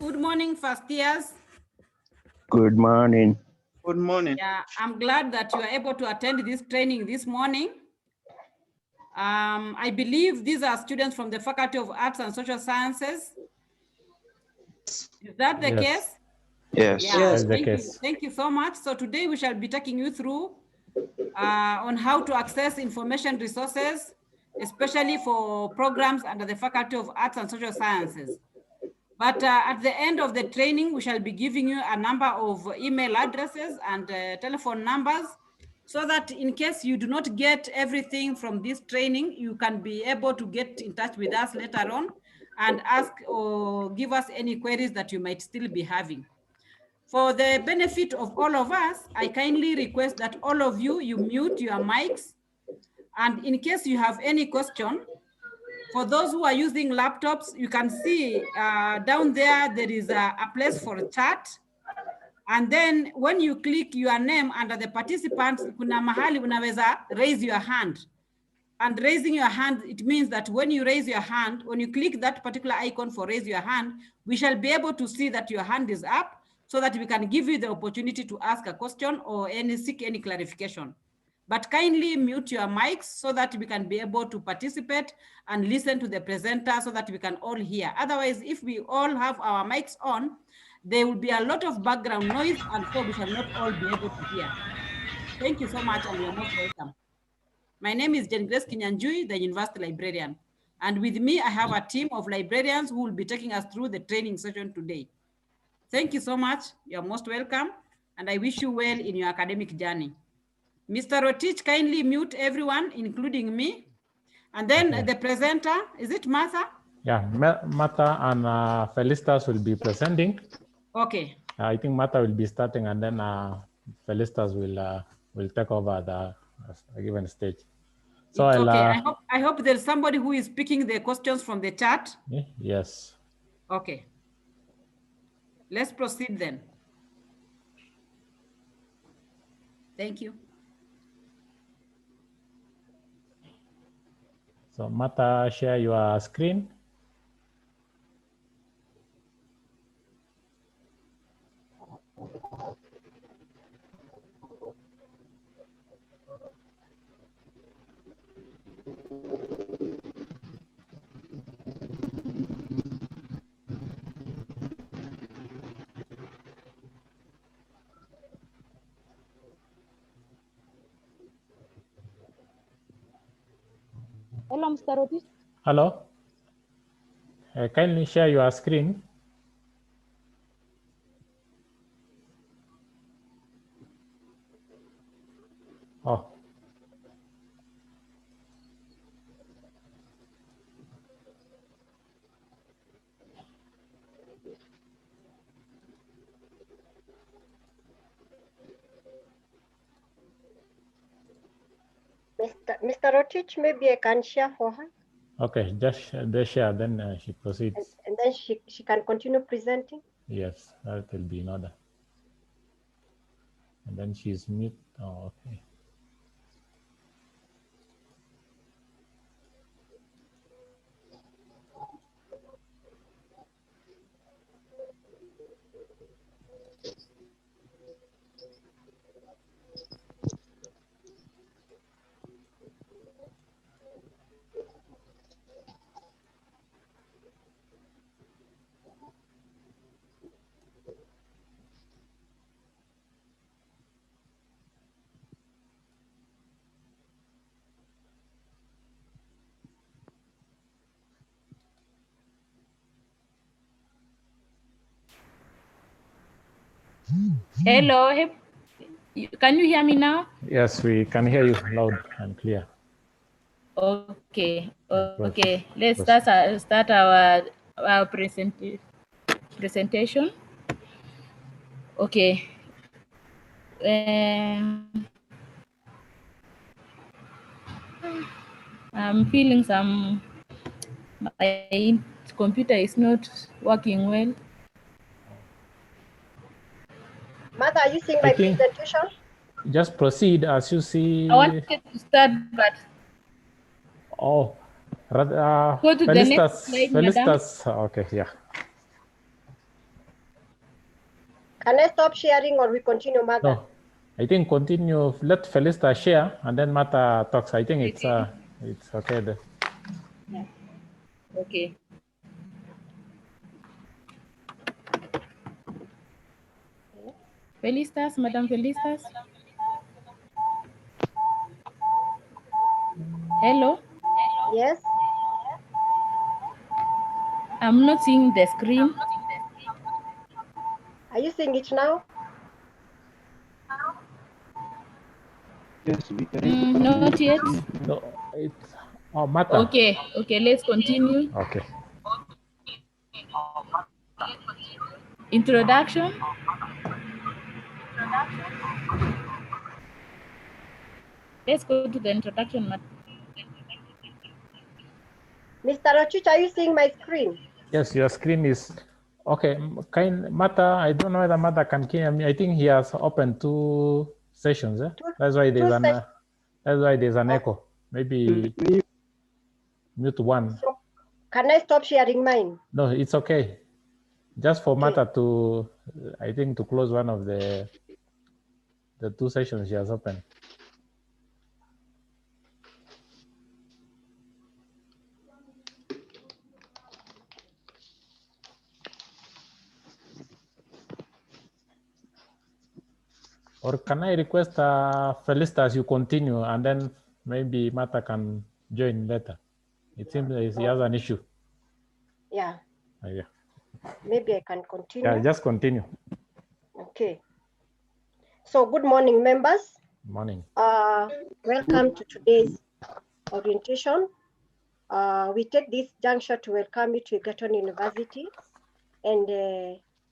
Good morning, first years. Good morning. Good morning. Yeah, I'm glad that you are able to attend this training this morning. I believe these are students from the Faculty of Arts and Social Sciences. Is that the case? Yes. Yeah, Yes. thank you so much. So today we shall be taking you through on how to access information resources, especially for programs under the Faculty of Arts and Social Sciences. But at the end of the training, we shall be giving you a number of email addresses and telephone numbers so that in case you do not get everything from this training, you can be able to get in touch with us later on and ask or give us any queries that you might still be having. For the benefit of all of us, I kindly request that all of you, you mute your mics. And in case you have any question, for those who are using laptops, you can see down there is a place for chat. And then when you click your name under the participants, kuna mahali unaweza raise your hand. And raising your hand, it means that when you raise your hand, when you click that particular icon for raise your hand, we shall be able to see that your hand is up so that we can give you the opportunity to ask a question or seek any clarification. But kindly mute your mics so that we can be able to participate and listen to the presenter so that we can all hear. Otherwise, if we all have our mics on, there will be a lot of background noise and so we shall not all be able to hear. Thank you so much and you're most welcome. My name is Jen Grace Kinyanjui, the University Librarian. And with me, I have a team of librarians who will be taking us through the training session today. Thank you so much. You're most welcome. And I wish you well in your academic journey. Mr. Rotich, kindly mute everyone, including me. And then the presenter, is it Martha? Yeah, Martha and Felicitas will be presenting. Okay. I think Martha will be starting and then Felicitas will take over the given stage. So it's okay. I hope there's somebody who is picking the questions from the chat. Yes. Okay. Let's proceed then. Thank you. So Martha, share your screen. Hello, Mr. Rotich. Hello. Kindly share your screen. Oh. Mr. Rotich, maybe I can share for her. Okay, just share, then she proceeds. And then she can continue presenting? Yes, that will be in order. And then she's mute. Oh, okay. Hello, can you hear me now? Yes, we can hear you loud and clear. Okay, okay. Let's start our presentation. Okay. I'm feeling my computer is not working well. Martha, are you seeing my presentation? Just proceed as you see. I wanted to start, but go to the next slide, Felicitas. Okay, yeah. Can I stop sharing or we continue, Mother? No, I think continue. Let Felista share and then Martha talks. I think it's okay there. Yeah. Okay. Felistas, Madam Felistas. Hello. Yes. I'm not seeing the screen. Are you seeing it now? Yes, we can. Not yet. No, it's Martha. Okay. Okay. Let's continue. Okay. Introduction. Let's go to the introduction, Madam. Mr. Rochich, are you seeing my screen? Yes, your screen is okay. Martha, I don't know whether Martha can hear me. I think he has opened 2 sessions. That's why there's an echo. Maybe mute one. So can I stop sharing mine? No, it's okay. Just for Martha to, I think, to close one of the 2 sessions she has opened. Or can I request Felista you continue and then maybe Martha can join later? It seems he has an issue. Yeah. Yeah. Maybe I can continue. Yeah, just continue. Okay. So good morning, members. Morning. Welcome to today's orientation. We take this juncture to welcome you to Egerton University, and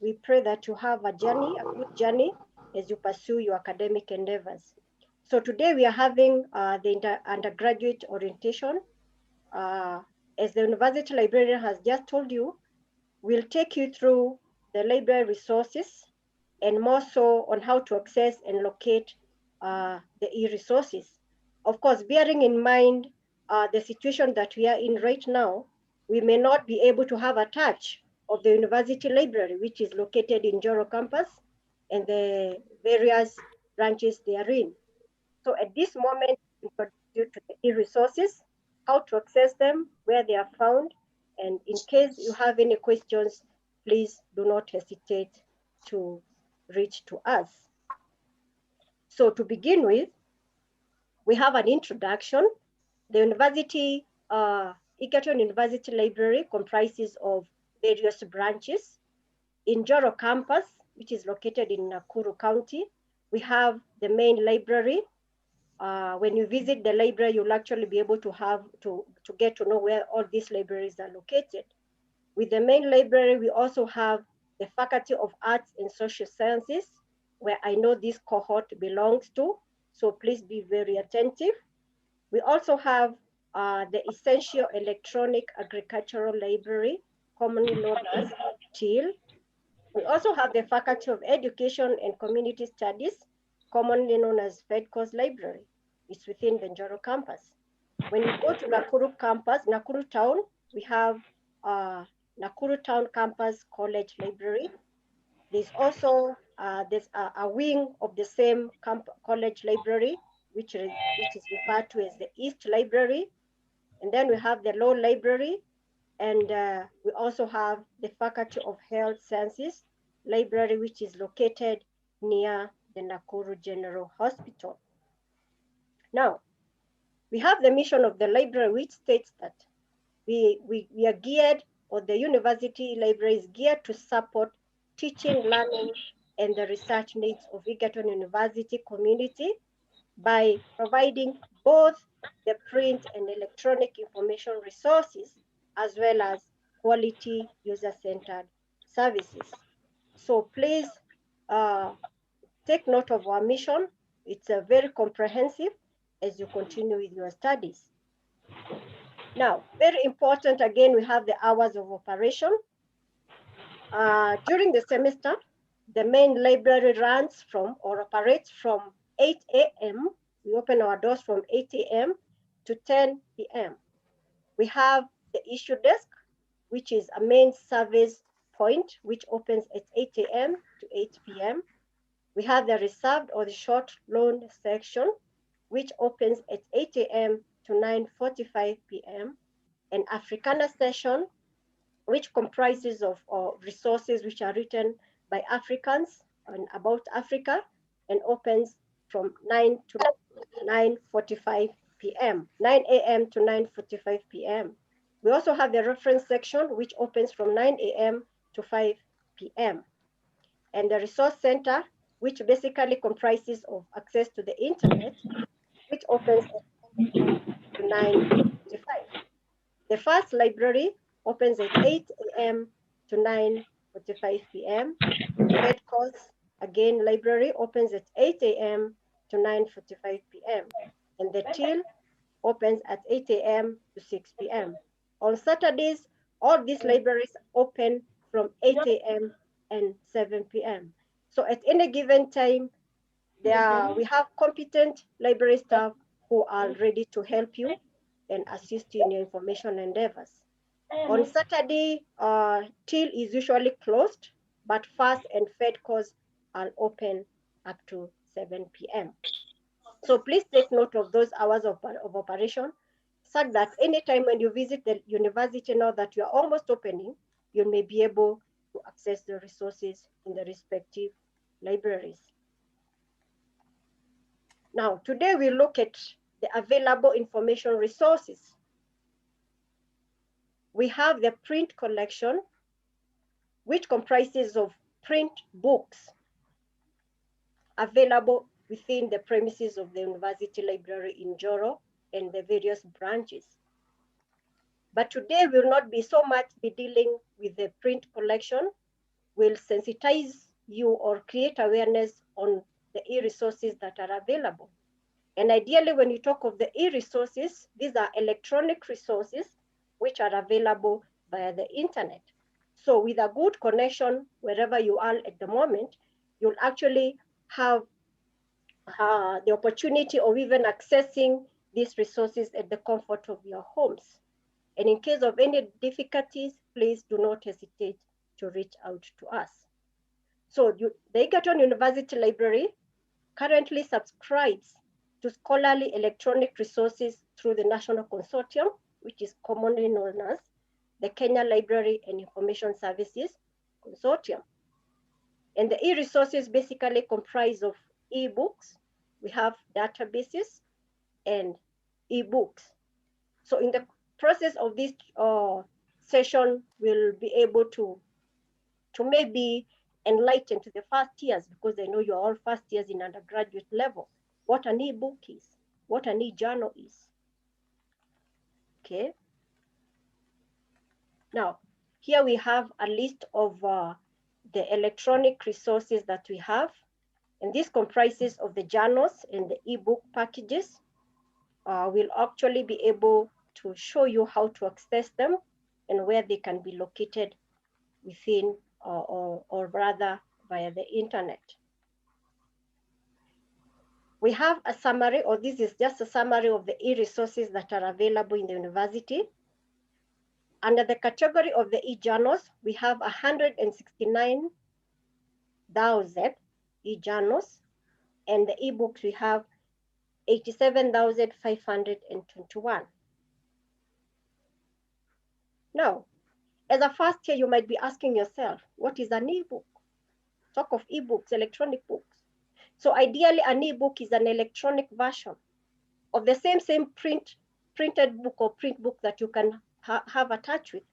we pray that you have a good journey as you pursue your academic endeavors. So today we are having the undergraduate orientation. As the university librarian has just told you, we'll take you through the library resources and more so on how to access and locate the e-resources. Of course, bearing in mind the situation that we are in right now, we may not be able to have a touch of the university library, which is located in Joro campus and the various branches therein. So at this moment, we introduce you to the e-resources, how to access them, where they are found, and in case you have any questions, please do not hesitate to reach to us. So to begin with, we have an introduction. The university, Egerton University Library comprises of various branches. In Joro campus, which is located in Nakuru County, we have the main library. When you visit the library, you'll actually be able to get to know where all these libraries are located. With the main library, we also have the Faculty of Arts and Social Sciences, where I know this cohort belongs to, so please be very attentive. We also have the Essential Electronic Agricultural Library, commonly known as TEAL. We also have the Faculty of Education and Community Studies, commonly known as FEDCO's Library. It's within the Njoro campus. When you go to Nakuru campus, Nakuru Town, we have Nakuru Town Campus College Library. There's also a wing of the same college library, which is referred to as the East Library. And then we have the Law Library, and we also have the Faculty of Health Sciences Library, which is located near the Nakuru General Hospital. Now, we have the mission of the library, which states that we are geared, or the university library is geared to support teaching, learning, and the research needs of Egerton University community by providing both the print and electronic information resources, as well as quality user-centered services. So please take note of our mission. It's a very comprehensive as you continue with your studies. Now, very important, again, we have the hours of operation. During the semester, the main library runs from or operates from 8 a.m. We open our doors from 8 a.m. to 10 p.m. We have the issue desk, which is a main service point, which opens at 8 a.m. to 8 p.m. We have the reserved or the short loan section, which opens at 8 a.m. to 9:45 p.m. An Africana session, which comprises of resources which are written by Africans and about Africa, and opens from 9 to 9:45 p.m., 9 a.m. to 9:45 p.m. We also have the reference section, which opens from 9 a.m. to 5 p.m. And the resource center, which basically comprises of access to the internet, which opens at 8 a.m. to 9:45. The first library opens at 8 a.m. to 9:45 p.m. Red Cross, again, library opens at 8 a.m. to 9:45 p.m. And the till opens at 8 a.m. to 6 p.m. On Saturdays, all these libraries open from 8 a.m. and 7 p.m. So at any given time, we have competent library staff who are ready to help you and assist you in your information endeavors. On Saturday, till is usually closed, but fast and fed course are open up to 7 p.m. So please take note of those hours of operation, so that anytime when you visit the university, now that you are almost opening, you may be able to access the resources in the respective libraries. Now, today we look at the available information resources. We have the print collection, which comprises of print books available within the premises of the University Library in Joro and the various branches. But today we'll not be so much dealing with the print collection. We'll sensitize you or create awareness on the e-resources that are available. And ideally, when you talk of the e-resources, these are electronic resources which are available via the internet. So with a good connection, wherever you are at the moment, you'll actually have the opportunity of even accessing these resources at the comfort of your homes. And in case of any difficulties, please do not hesitate to reach out to us. So the Egerton University Library currently subscribes to scholarly electronic resources through the National Consortium, which is commonly known as the Kenya Library and Information Services Consortium. And the e-resources basically comprise of e-books. We have databases and e-books. So in the process of this session, we'll be able to maybe enlighten to the first years, because I know you're all first years in undergraduate level, what an e-book is, what an e-journal is. Okay. Now, here we have a list of the electronic resources that we have, and this comprises of the journals and the e-book packages. We'll actually be able to show you how to access them and where they can be located within or rather via the internet. We have a summary, or this is just a summary of the e-resources that are available in the university. Under the category of the e-journals, we have 169,000 e-journals, and the e-books we have 87,521. Now, as a first year, you might be asking yourself, what is an e-book? Talk of e-books, electronic books. So ideally, an e-book is an electronic version of the same printed book or print book that you can have attached with.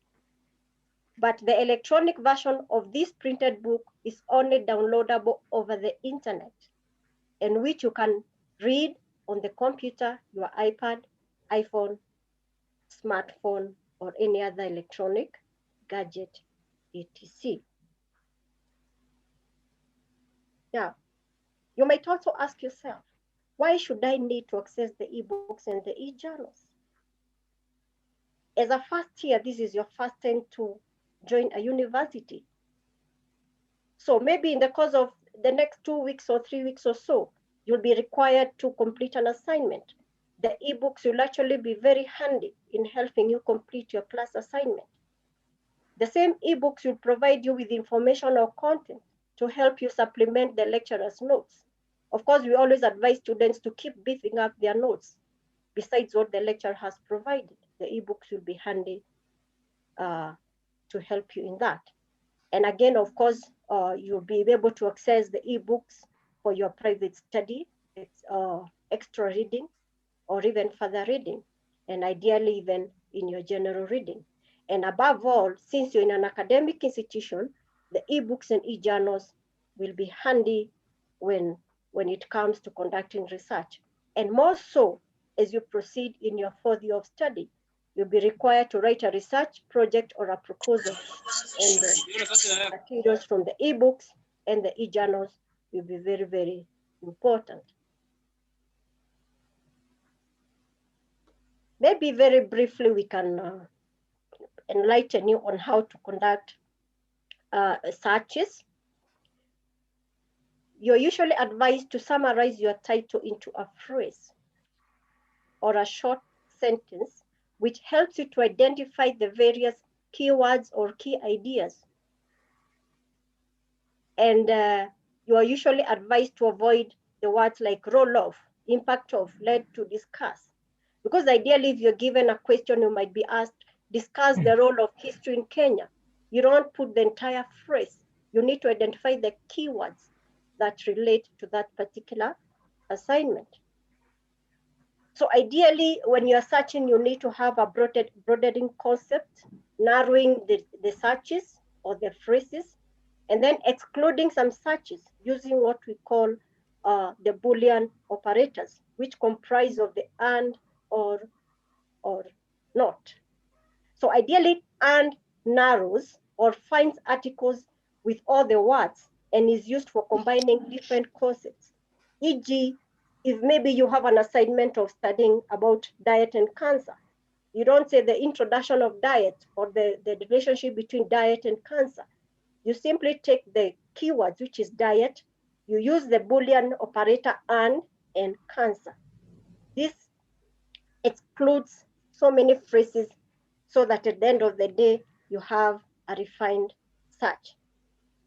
But the electronic version of this printed book is only downloadable over the internet, in which you can read on the computer, your iPad, iPhone, smartphone, or any other electronic gadget, etc. Now, you might also ask yourself, why should I need to access the e-books and the e-journals? As a first year, this is your first time to join a university. So maybe in the course of the next 2 weeks or 3 weeks or so, you'll be required to complete an assignment. The e-books will actually be very handy in helping you complete your class assignment. The same e-books will provide you with information or content to help you supplement the lecturer's notes. Of course, we always advise students to keep beefing up their notes. Besides what the lecturer has provided, the ebooks will be handy to help you in that. And again, of course, you'll be able to access the ebooks for your private study, extra reading, or even further reading, and ideally even in your general reading. And above all, since you're in an academic institution, the ebooks and e-journals will be handy when it comes to conducting research. And more so, as you proceed in your 4th year of study, you'll be required to write a research project or a proposal, and the materials from the ebooks and the e-journals will be very, very important. Maybe very briefly, we can enlighten you on how to conduct searches. You're usually advised to summarize your title into a phrase or a short sentence, which helps you to identify the various keywords or key ideas. And you are usually advised to avoid the words like roll off, impact of, led to, discuss. Because ideally, if you're given a question, you might be asked, discuss the role of history in Kenya. You don't put the entire phrase. You need to identify the keywords that relate to that particular assignment. So ideally, when you're searching, you need to have a broadening concept, narrowing the searches or the phrases, and then excluding some searches using what we call the Boolean operators, which comprise of the and, or not. So ideally, and narrows or finds articles with all the words and is used for combining different concepts. E.g., if maybe you have an assignment of studying about diet and cancer, you don't say the introduction of diet or the relationship between diet and cancer. You simply take the keywords, which is diet, you use the Boolean operator and cancer. This excludes so many phrases so that at the end of the day, you have a refined search.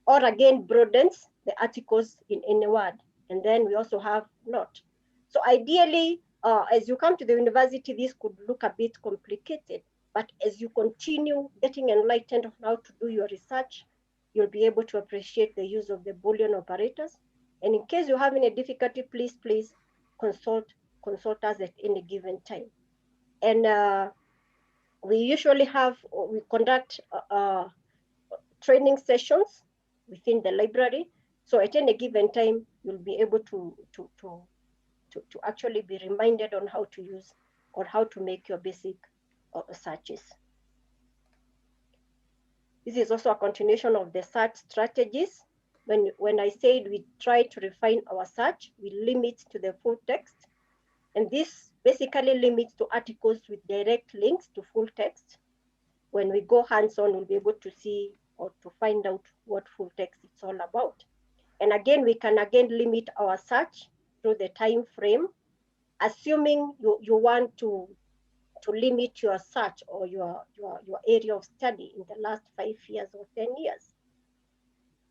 Or again, broadens the articles in any word. And then we also have not. So ideally, as you come to the university, this could look a bit complicated, but as you continue getting enlightened on how to do your research, you'll be able to appreciate the use of the Boolean operators. And in case you have any difficulty, please consult us at any given time. And we conduct training sessions within the library. So at any given time, you'll be able to actually be reminded on how to use or how to make your basic searches. This is also a continuation of the search strategies. When I said we try to refine our search, we limit to the full text. And this basically limits to articles with direct links to full text. When we go hands-on, we'll be able to see or to find out what full text it's all about. And again, we can limit our search through the time frame, assuming you want to limit your search or your area of study in the last 5 years or 10 years.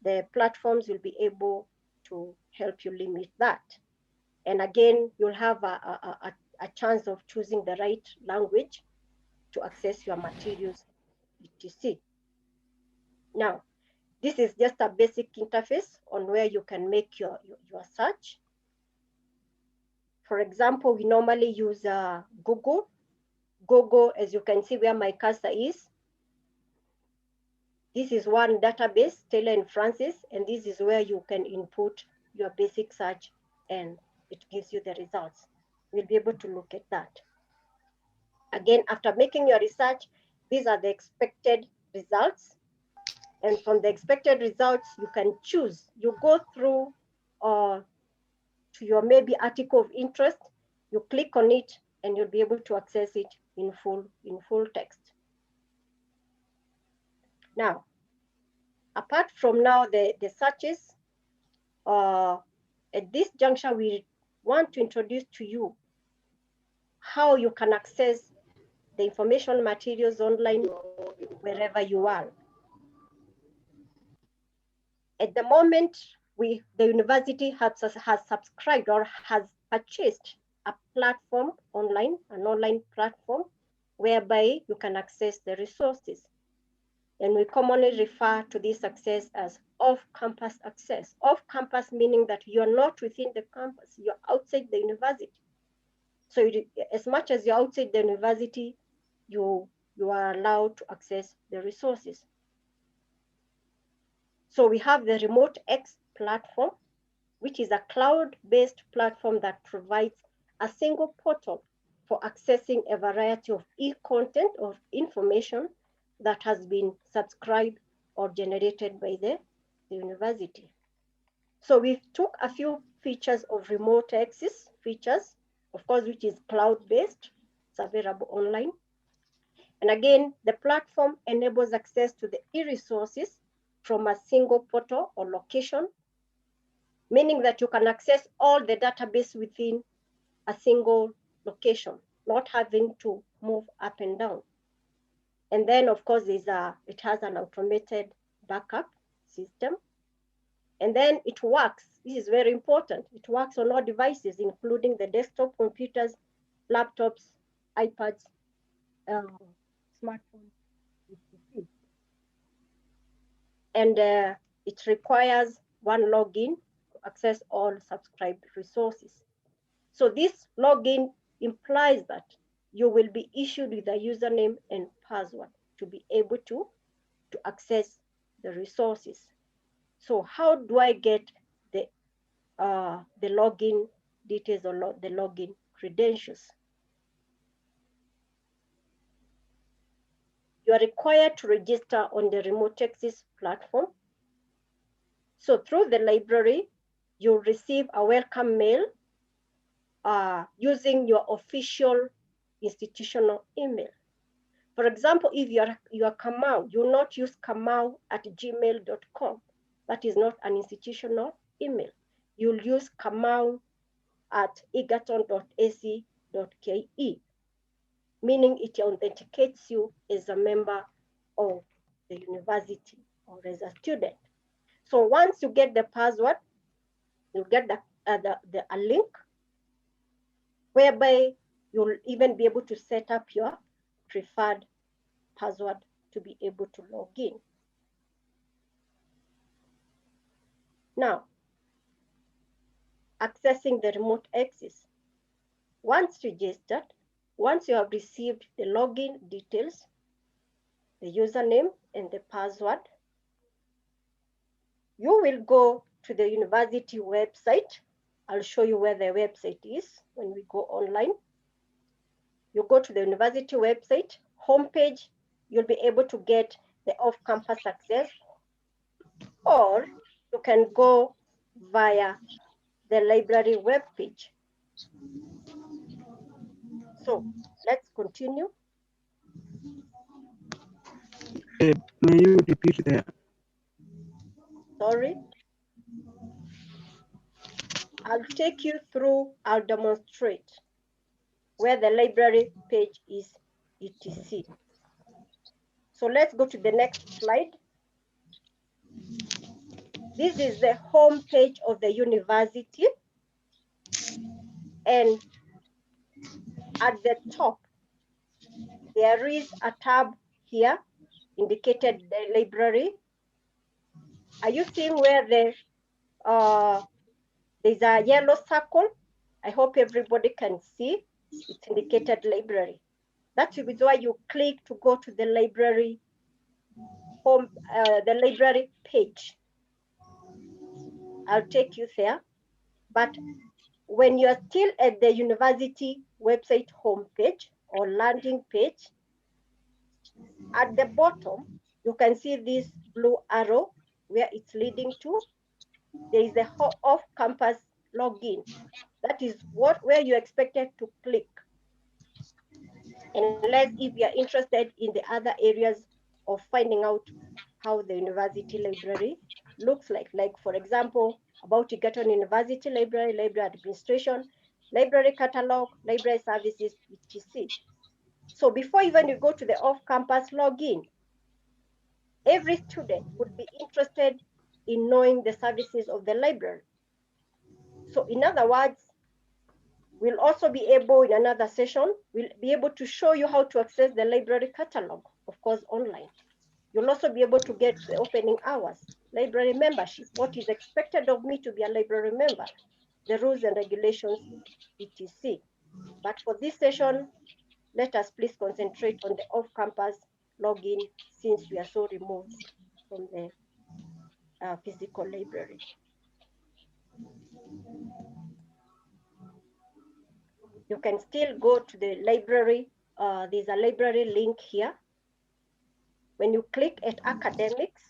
The platforms will be able to help you limit that. And again, you'll have a chance of choosing the right language to access your materials, etc. Now, this is just a basic interface on where you can make your search. For example, we normally use Google. Google, as you can see where my cursor is, this is one database, Taylor and Francis, and this is where you can input your basic search and it gives you the results. We'll be able to look at that. Again, after making your research, these are the expected results. And from the expected results, you can choose. You go through to your maybe article of interest, you click on it, and you'll be able to access it in full text. Now, apart from now the searches, at this juncture, we want to introduce to you how you can access the information materials online wherever you are. At the moment, the university has subscribed or has purchased a platform online, an online platform, whereby you can access the resources. And we commonly refer to this access as off-campus access. Off-campus meaning that you're not within the campus, you're outside the university. So as much as you're outside the university, you are allowed to access the resources. So we have the RemoteXs platform, which is a cloud-based platform that provides a single portal for accessing a variety of e-content or information that has been subscribed or generated by the university. So we took a few features of RemoteXs features, of course, which is cloud-based, it's available online. And again, the platform enables access to the e-resources from a single portal or location, meaning that you can access all the database within a single location, not having to move up and down. And then, of course, it has an automated backup system. And then it works. This is very important. It works on all devices, including the desktop computers, laptops, iPads, smartphones. And it requires one login to access all subscribed resources. So this login implies that you will be issued with a username and password to be able to access the resources. So how do I get the login details or the login credentials? You are required to register on the RemoteXs platform. So through the library, you'll receive a welcome mail using your official institutional email. For example, if you are Kamau, you will not use kamau@gmail.com. That is not an institutional email. You'll use kamau@egerton.ac.ke, meaning it authenticates you as a member of the university or as a student. So once you get the password, you get a link whereby you'll even be able to set up your preferred password to be able to log in. Now, accessing the RemoteXs. Once registered, once you have received the login details, the username and the password, you will go to the university website. I'll show you where the website is when we go online. You go to the university website, homepage, you'll be able to get the off-campus access, or you can go via the library webpage. So let's continue. May you repeat that? Sorry. I'll take you through, I'll demonstrate where the library page is, etc. So let's go to the next slide. This is the home page of the university. And at the top, there is a tab here indicated the library. Are you seeing where there's a yellow circle? I hope everybody can see. It's indicated library. That is why you click to go to the library home, the library page. I'll take you there. But when you're still at the university website homepage or landing page, at the bottom, you can see this blue arrow where it's leading to. There is a off-campus login. That is where you're expected to click. Unless if you're interested in the other areas of finding out how the university library looks like for example, about Egerton University Library, library administration, library catalog, library services, etc. So before even you go to the off-campus login, every student would be interested in knowing the services of the library. So in other words, we'll also be able, in another session, we'll be able to show you how to access the library catalog, of course, online. You'll also be able to get the opening hours, library membership, what is expected of me to be a library member, the rules and regulations, etc. But for this session, let us please concentrate on the off-campus login, since we are so removed from the physical library. You can still go to the library. There's a library link here. When you click at academics,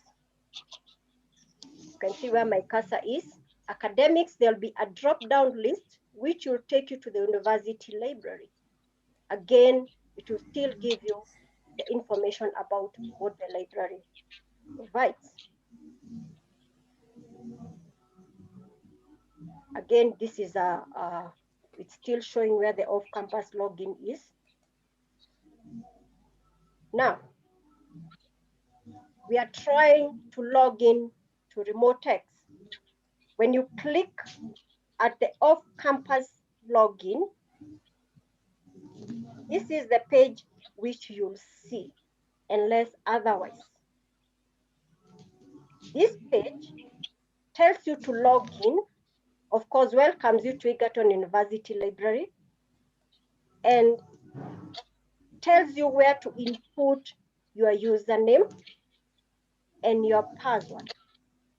you can see where my cursor is. Academics, there'll be a drop-down list which will take you to the university library. Again, it will still give you the information about what the library provides. Again, this is it's still showing where the off-campus login is. Now, we are trying to log in to RemoteX. When you click at the off-campus login, this is the page which you'll see, unless otherwise. This page tells you to log in, of course, welcomes you to Egerton University Library, and tells you where to input your username and your password.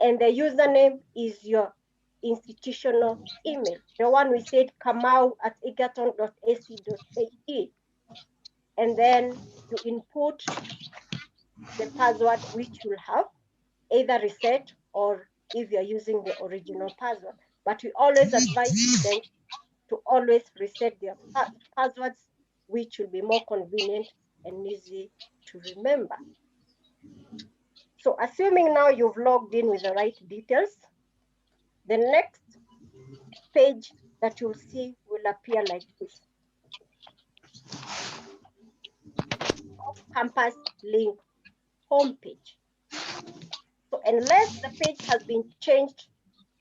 And the username is your institutional email, the one we said kamau@egerton.ac.ke. And then you input the password which you'll have, either reset or if you're using the original password. But we always advise students to always reset their passwords, which will be more convenient and easy to remember. So assuming now you've logged in with the right details, the next page that you'll see will appear like this. Off-campus link homepage. So unless the page has been changed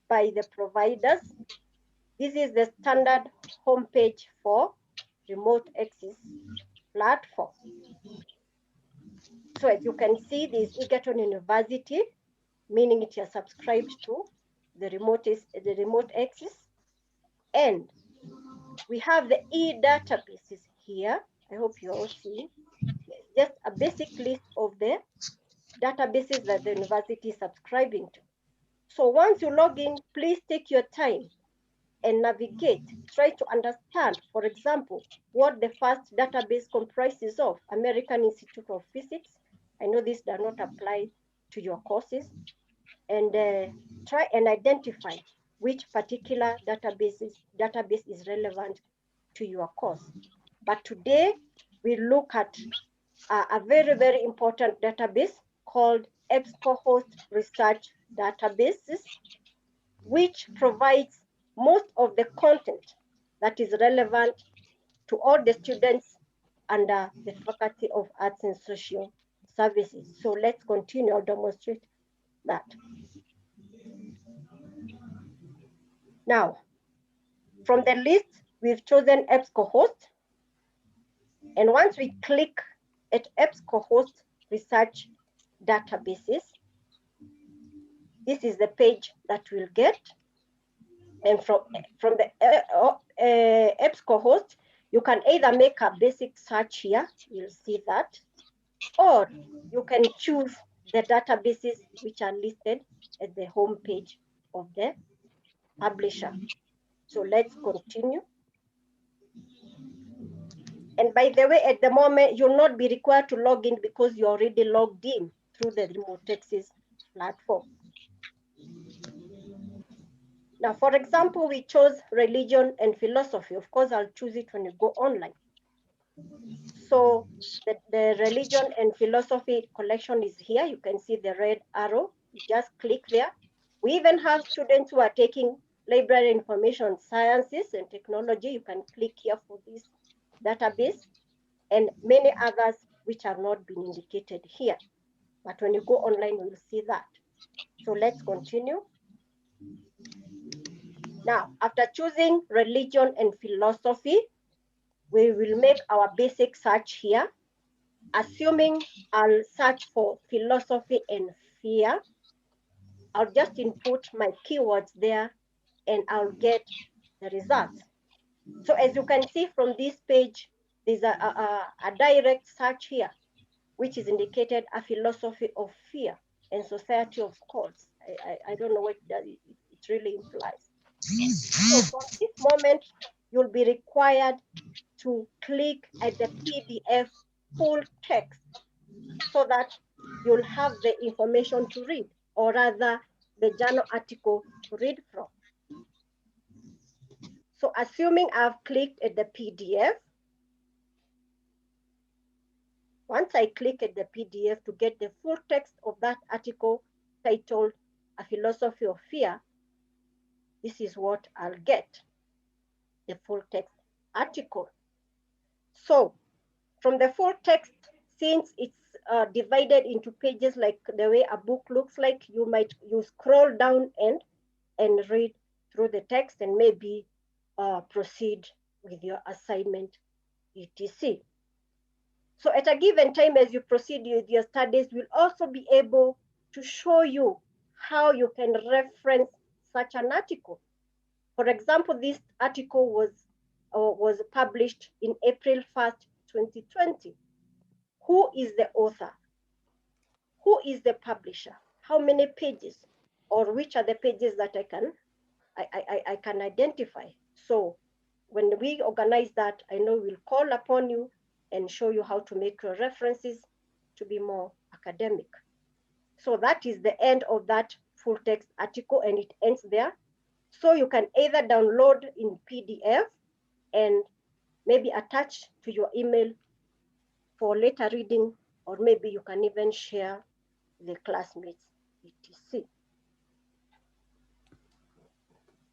by the providers, this is the standard homepage for RemoteXs platform. So as you can see, this Egerton University, meaning it is subscribed to the RemoteXs, and we have the e-databases here. I hope you all see. It's just a basic list of the databases that the university is subscribing to. So once you log in, please take your time and navigate. Try to understand, for example, what the first database comprises of. American Institute of Physics. I know this does not apply to your courses. And try and identify which particular database is relevant to your course. But today, we look at a very, very important database called EBSCO Host Research Databases, which provides most of the content that is relevant to all the students under the Faculty of Arts and Social Services. So let's continue, I'll demonstrate that. Now, from the list, we've chosen EBSCO Host. And once we click at EBSCO Host Research Databases, this is the page that we'll get. And from the EBSCO Host, you can either make a basic search here, you'll see that, or you can choose the databases which are listed at the home page of the publisher. So let's continue. And by the way, at the moment, you'll not be required to log in because you're already logged in through the RemoteXs platform. Now, for example, we chose religion and philosophy. Of course, I'll choose it when you go online. So the religion and philosophy collection is here. You can see the red arrow. You just click there. We even have students who are taking library information sciences and technology. You can click here for this database, and many others which have not been indicated here. But when you go online, you will see that. So let's continue. Now, after choosing religion and philosophy, we will make our basic search here. Assuming I'll search for philosophy and fear, I'll just input my keywords there and I'll get the results. So as you can see from this page, there's a direct search here, which is indicated a philosophy of fear and society of courts. I don't know what it really implies. So from this moment, you'll be required to click at the PDF full text so that you'll have the information to read, or rather the journal article to read from. So assuming I've clicked at the PDF, once I click at the PDF to get the full text of that article titled A Philosophy of Fear, this is what I'll get, the full text article. So from the full text, since it's divided into pages like the way a book looks like, you scroll down and read through the text and maybe proceed with your assignment, etc. So at a given time, as you proceed with your studies, we'll also be able to show you how you can reference such an article. For example, this article was published in April 1st, 2020. Who is the author? Who is the publisher? How many pages? Or which are the pages that I can identify? So when we organize that, I know we'll call upon you and show you how to make your references to be more academic. So that is the end of that full text article, and it ends there. So you can either download in PDF and maybe attach to your email for later reading, or maybe you can even share the classmates, etc.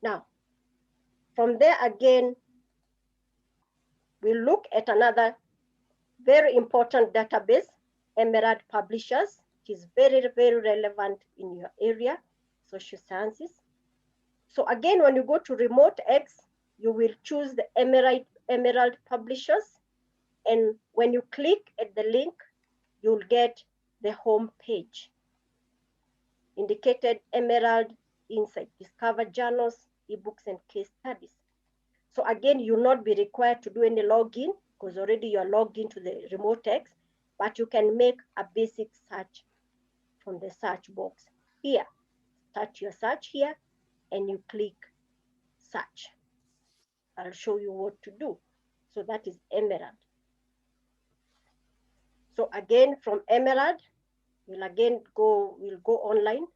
Now, from there again, we'll look at another very important database, Emerald Publishers. It is very, very relevant in your area, social sciences. So again, when you go to RemoteX, you will choose the Emerald Publishers. And when you click at the link, you'll get the home page indicated Emerald Insight, Discover Journals, eBooks, and Case Studies. So again, you'll not be required to do any login because already you're logged into the RemoteX, but you can make a basic search from the search box here. Start your search here and you click search. I'll show you what to do. So that is Emerald. So again, from Emerald, we'll go online.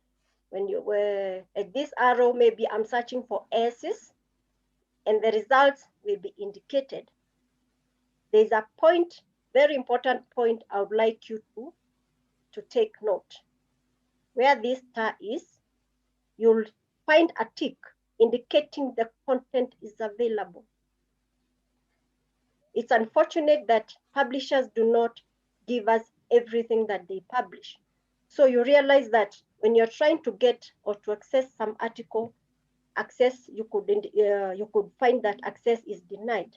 When you were at this arrow, maybe I'm searching for S's, and the results will be indicated. There's a point, very important point I would like you to take note. Where this star is, you'll find a tick indicating the content is available. It's unfortunate that publishers do not give us everything that they publish. So you realize that when you're trying to get or to access some article, you could find that access is denied.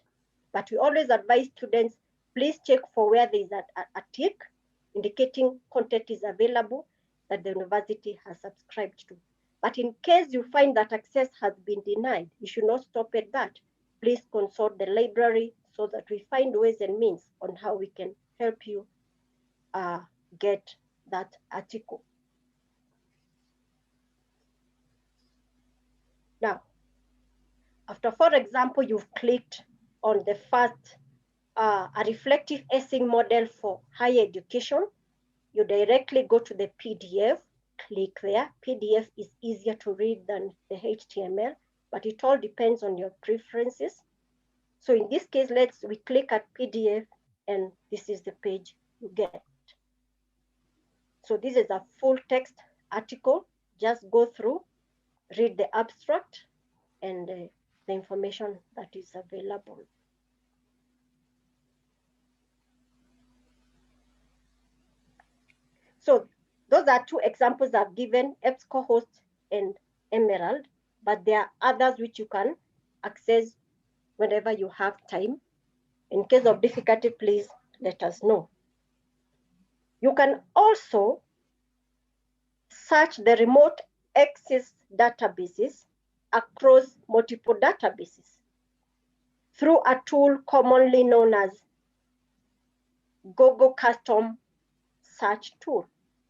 But we always advise students, please check for where there is a tick indicating content is available that the university has subscribed to. But in case you find that access has been denied, you should not stop at that. Please consult the library so that we find ways and means on how we can help you get that article. Now, after, for example, you've clicked on the first, a reflective essaying model for higher education, you directly go to the PDF, click there. PDF is easier to read than the HTML, but it all depends on your preferences. So in this case, we click at PDF, and this is the page you get. So this is a full text article. Just go through, read the abstract and the information that is available. So Those are two examples I've given, EBSCO host and Emerald, but there are others which you can access whenever you have time. In case of difficulty, please let us know. You can also search the RemoteXs databases across multiple databases through a tool commonly known as Google Custom Search Tool,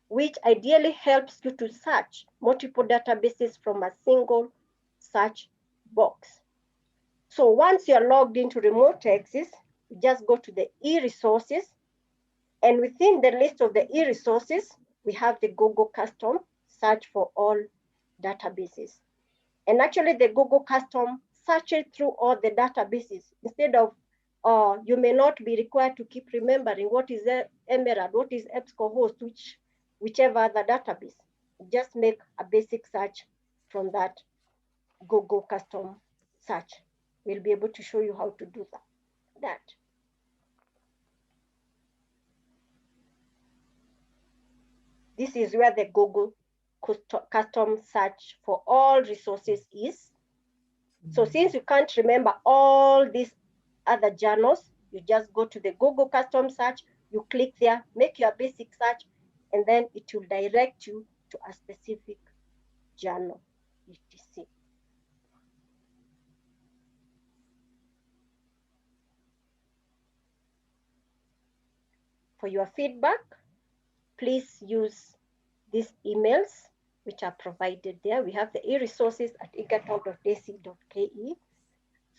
which ideally helps you to search multiple databases from a single search box. So once you're logged into RemoteXs, you just go to the e-resources, and within the list of the e-resources, we have the Google Custom Search for all databases. And actually the Google Custom searches through all the databases. Instead of, you may not be required to keep remembering what is Emerald, what is EBSCO host, whichever other database. Just make a basic search from that Google Custom Search. We'll be able to show you how to do that. This is where the Google Custom Search for all resources is. So since you can't remember all these other journals, you just go to the Google Custom Search, you click there, make your basic search, and then it will direct you to a specific journal, etc. For your feedback, please use these emails which are provided there. We have the e-resources at egerton.ac.ke.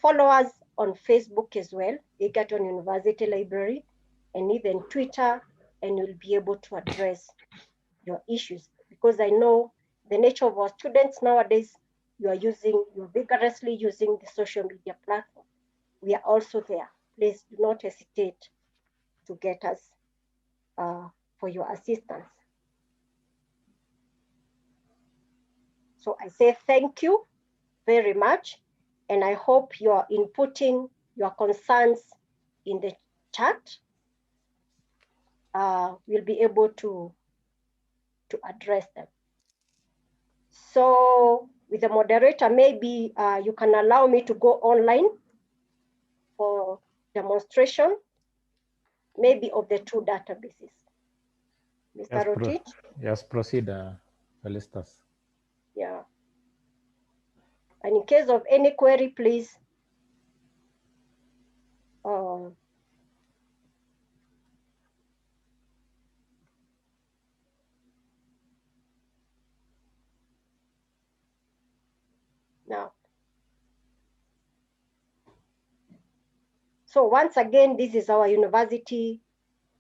Follow us on Facebook as well, Egerton University Library, and even Twitter, and you'll be able to address your issues. Because I know the nature of our students nowadays, you're vigorously using the social media platform. We are also there. Please do not hesitate to get us for your assistance. So I say thank you very much, and I hope you are inputting your concerns in the chat. We'll be able to address them. So with the moderator, maybe you can allow me to go online for demonstration, maybe of the two databases. Mr. Rotich? Yes, proceed, Felicitas. Yeah. And in case of any query, please now. So once again, this is our university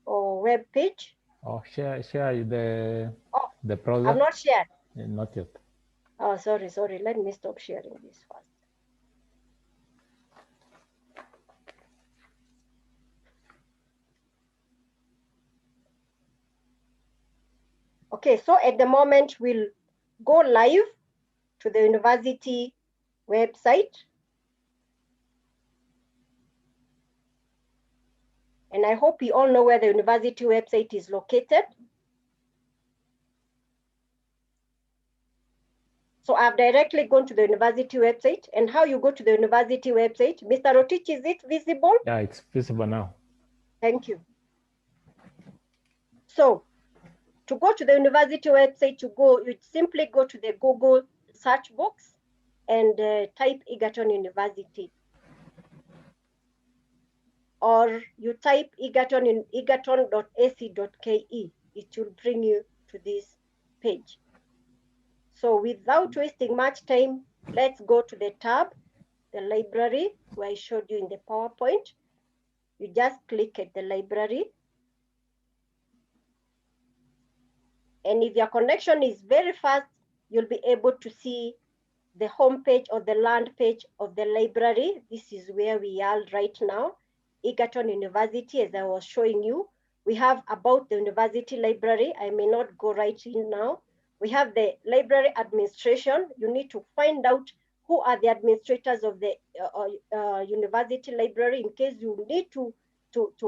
web page. Oh, share the browser. I'm not shared. Not yet. Oh, sorry. Let me stop sharing this first. Okay, so at the moment, we'll go live to the university website. And I hope you all know where the university website is located. So I've directly gone to the university website. And how you go to the university website, Mr. Rotich, is it visible? Yeah, it's visible now. Thank you. So to go to the university website, you simply go to the Google search box and type Egerton University. Or you type Egerton in egerton.ac.ke. It will bring you to this page. So without wasting much time, let's go to the tab, the library, where I showed you in the PowerPoint. You just click at the library. And if your connection is very fast, you'll be able to see the home page or the land page of the library. This is where we are right now. Egerton University, as I was showing you. We have about the university library. I may not go right in now. We have the library administration. You need to find out who are the administrators of the university library. In case you need to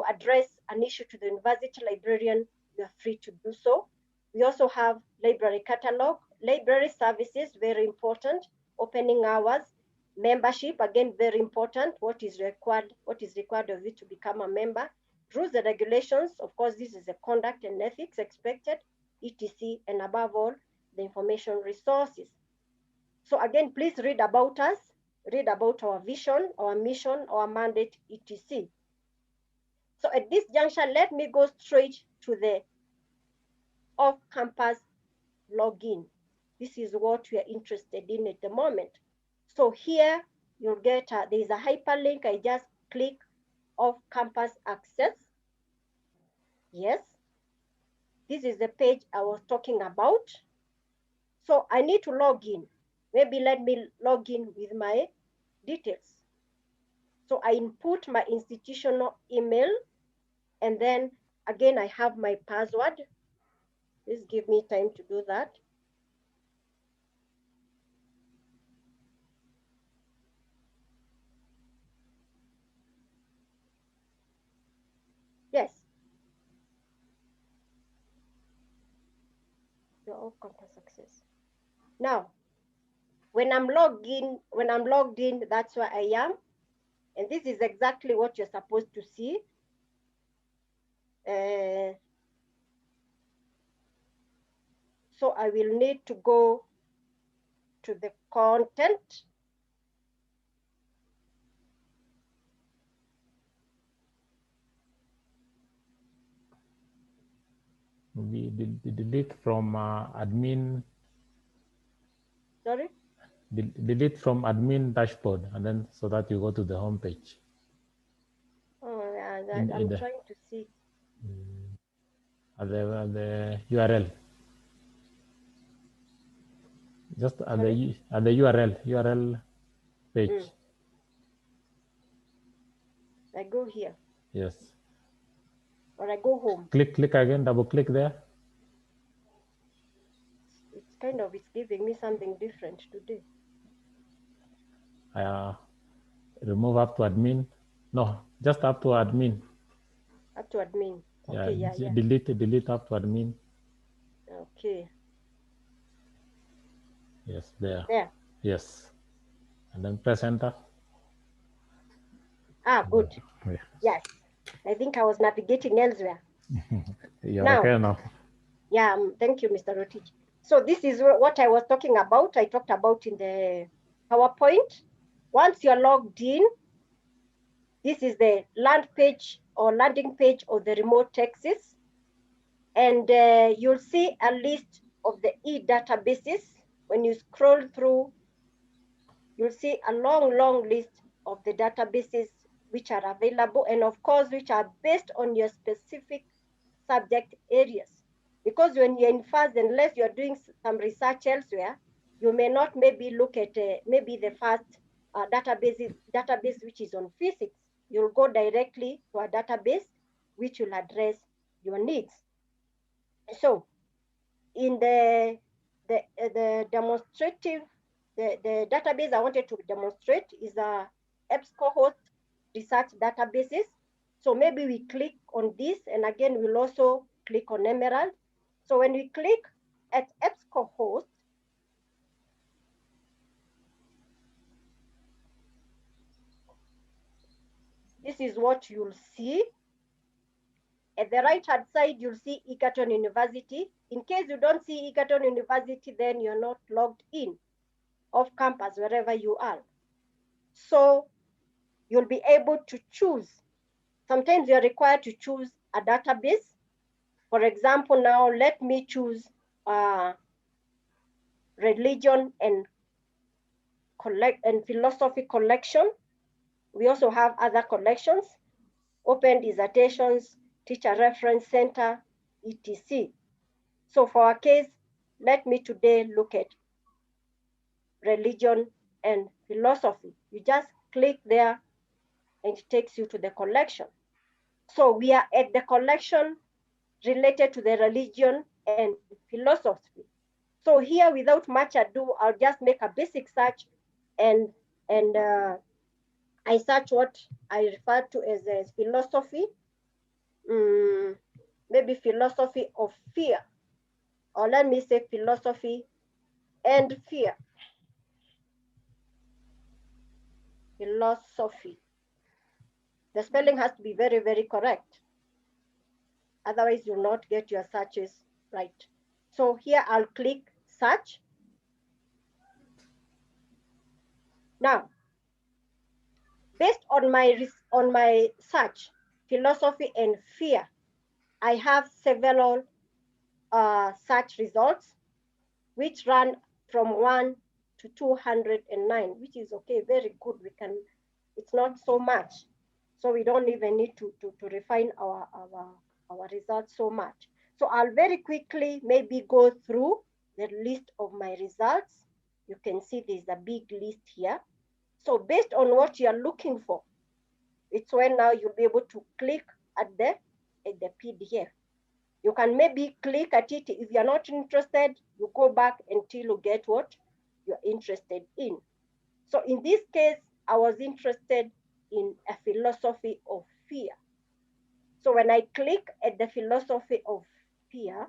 address an issue to the university librarian, you are free to do so. We also have library catalog, library services, very important, opening hours, membership, again, very important, what is required of you to become a member, rules and regulations, of course, this is the conduct and ethics expected, etc., and above all, the information resources. So again, please read about us, read about our vision, our mission, our mandate, etc. So at this juncture, let me go straight to the off-campus login. This is what we are interested in at the moment. So here you'll get, there's a hyperlink. I just click off-campus access. Yes, this is the page I was talking about. So I need to log in. Maybe let me log in with my details. So I input my institutional email, and then again, I have my password. Please give me time to do that. Yes. Your off-campus access. Now, when I'm logged in, that's where I am. And this is exactly what you're supposed to see. So I will need to go to the content. We delete from admin. Sorry? Delete from admin dashboard, and then so that you go to the home page. Oh, yeah, I'm trying to see. The URL. Just at the URL page. I go here. Yes. Or I go home. Click again, double click there. It's giving me something different today. Remove up to admin. No, just up to admin. Up to admin. Okay, yeah. Delete up to admin. Okay. Yes, there. There. Yes. And then press enter. Good. Yeah. Yes. I think I was navigating elsewhere. You're okay now. Yeah, thank you, Mr. Rotich. So this is what I was talking about. I talked about in the PowerPoint. Once you're logged in, this is the landing page of the RemoteXs. And you'll see a list of the e-databases. When you scroll through, you'll see a long list of the databases which are available, and of course, which are based on your specific subject areas. Because when you're in FAST, unless you're doing some research elsewhere, you may not maybe look at maybe the first database which is on physics. You'll go directly to a database which will address your needs. So in the demonstrative, the database I wanted to demonstrate is a EBSCO host research databases. So maybe we click on this, and again, we'll also click on Emerald. So when we click at EBSCO host, this is what you'll see. At the right-hand side, you'll see Egerton University. In case you don't see Egerton University, then you're not logged in off campus, wherever you are. So you'll be able to choose. Sometimes you're required to choose a database. For example, now let me choose religion and philosophy collection. We also have other collections, open dissertations, teacher reference center, etc. So for our case, let me today look at religion and philosophy. You just click there and it takes you to the collection. So we are at the collection related to the religion and philosophy. So here, without much ado, I'll just make a basic search, and I search what I refer to as philosophy, maybe philosophy of fear. or let me say philosophy and fear. Philosophy. The spelling has to be very, very correct. Otherwise, you'll not get your searches right. So here I'll click search. Now, based on my search, philosophy and fear, I have several search results, which run from 1 to 209, which is okay, very good. We can, it's not so much. So we don't even need to refine our results so much. So I'll very quickly maybe go through the list of my results. You can see there's a big list here. So based on what you're looking for, it's when now you'll be able to click at the PDF. You can maybe click at it. If you're not interested, you go back until you get what you're interested in. So in this case, I was interested in a philosophy of fear. So when I click at the philosophy of fear,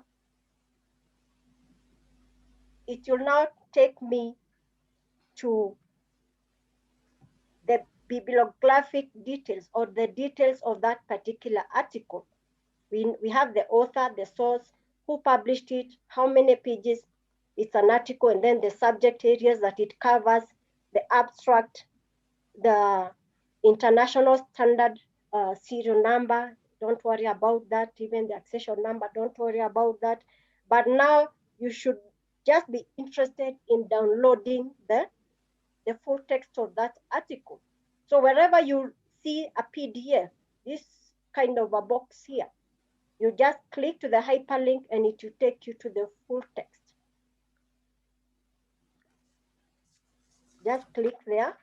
it will now take me to the bibliographic details or the details of that particular article. We have the author, the source, who published it, how many pages it's an article, and then the subject areas that it covers, the abstract, the international standard serial number. Don't worry about that. Even the accession number, don't worry about that. But now you should just be interested in downloading the full text of that article. So wherever you see a PDF, this kind of a box here, you just click to the hyperlink and it will take you to the full text. Just click there.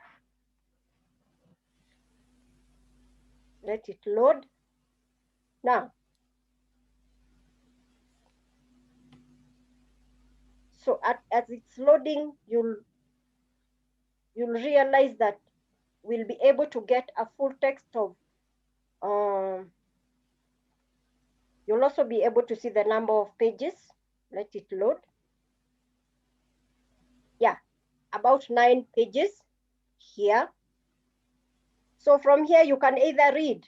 Let it load. Now, so as it's loading, you'll realize that we'll be able to get a full text of, you'll also be able to see the number of pages. Let it load. Yeah, about 9 pages here. So from here, you can either read.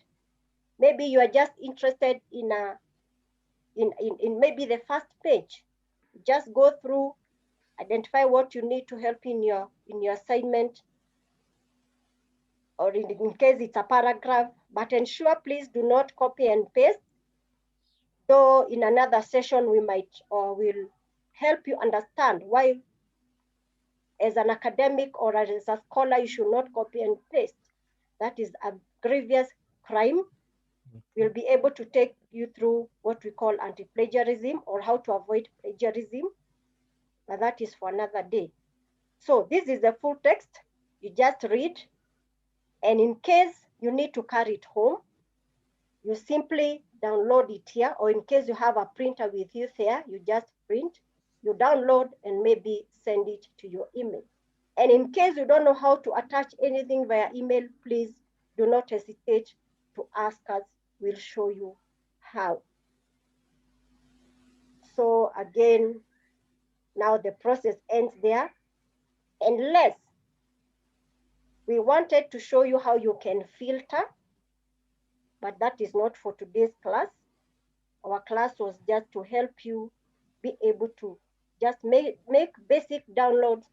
Maybe you are just interested in maybe the first page. Just go through, identify what you need to help in your assignment, or in case it's a paragraph, but ensure please do not copy and paste. Though in another session we might or will help you understand why as an academic or as a scholar you should not copy and paste. That is a grievous crime. We'll be able to take you through what we call anti-plagiarism or how to avoid plagiarism, but that is for another day. So this is the full text. You just read, and in case you need to carry it home, you simply download it here, or in case you have a printer with you there, you just print, you download, and maybe send it to your email. And in case you don't know how to attach anything via email, please do not hesitate to ask us. We'll show you how. So again, now the process ends there, unless we wanted to show you how you can filter, but that is not for today's class. Our class was just to help you be able to just make basic downloads.